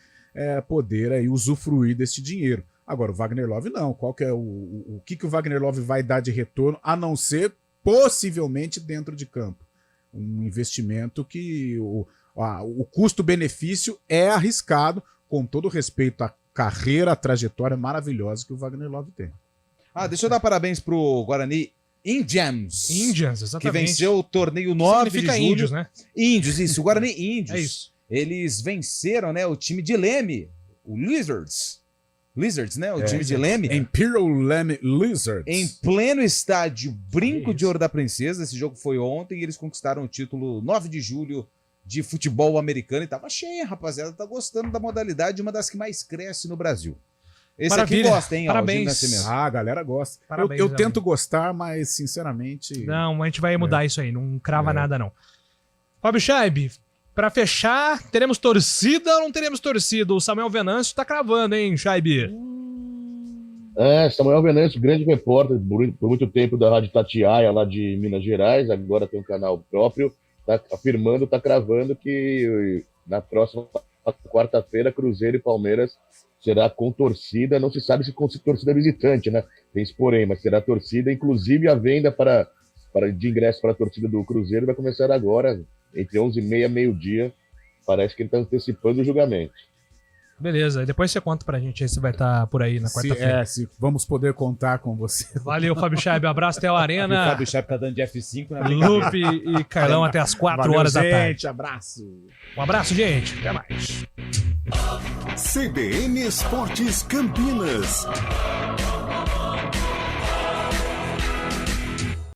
poder aí usufruir desse dinheiro. Agora, o Wagner Love não. Qual que é o que o Wagner Love vai dar de retorno, a não ser possivelmente dentro de campo? Um investimento que o custo-benefício é arriscado, com todo respeito à carreira, à trajetória maravilhosa que o Wagner Love tem. Deixa eu dar parabéns pro Guarani Indians. Indians, exatamente. Que venceu o torneio 9 de julho. Índios, né? Índios, isso. O Guarani Índios. É isso. Eles venceram, né, o time de Leme, o Lizards. Lizards, né? O time de Leme. Imperial Leme Lizards. Em pleno estádio Brinco de Ouro da Princesa. Esse jogo foi ontem e eles conquistaram o título 9 de julho de futebol americano. E tava cheia, rapaziada. Tá gostando da modalidade, uma das que mais cresce no Brasil. Esse Maravilha. aqui gosta, hein? Parabéns. A galera gosta. Parabéns, eu tento gostar, mas sinceramente... Não, a gente vai mudar isso aí. Não crava nada, não. Fábio Chaib, pra fechar, teremos torcida ou não teremos torcida? O Samuel Venâncio tá cravando, hein, Chaib? Samuel Venâncio, grande repórter por muito tempo da Rádio Tatiaia, lá de Minas Gerais, agora tem um canal próprio, tá afirmando, tá cravando que na próxima quarta-feira, Cruzeiro e Palmeiras será com torcida, não se sabe se com torcida visitante, né? Tem esse porém, mas será torcida, inclusive a venda de ingresso para a torcida do Cruzeiro vai começar agora, entre 11h30 e meio-dia. Parece que ele está antecipando o julgamento. Beleza, e depois você conta pra gente aí se vai estar por aí na quarta-feira. Se vamos poder contar com você. Valeu, Fábio Chaib, um abraço até o Arena. O Fábio Chaib tá dando de F5 na Lupe e Carlão até as 4 horas da tarde. Gente, abraço. Um abraço, gente. Até mais. CBN Esportes Campinas.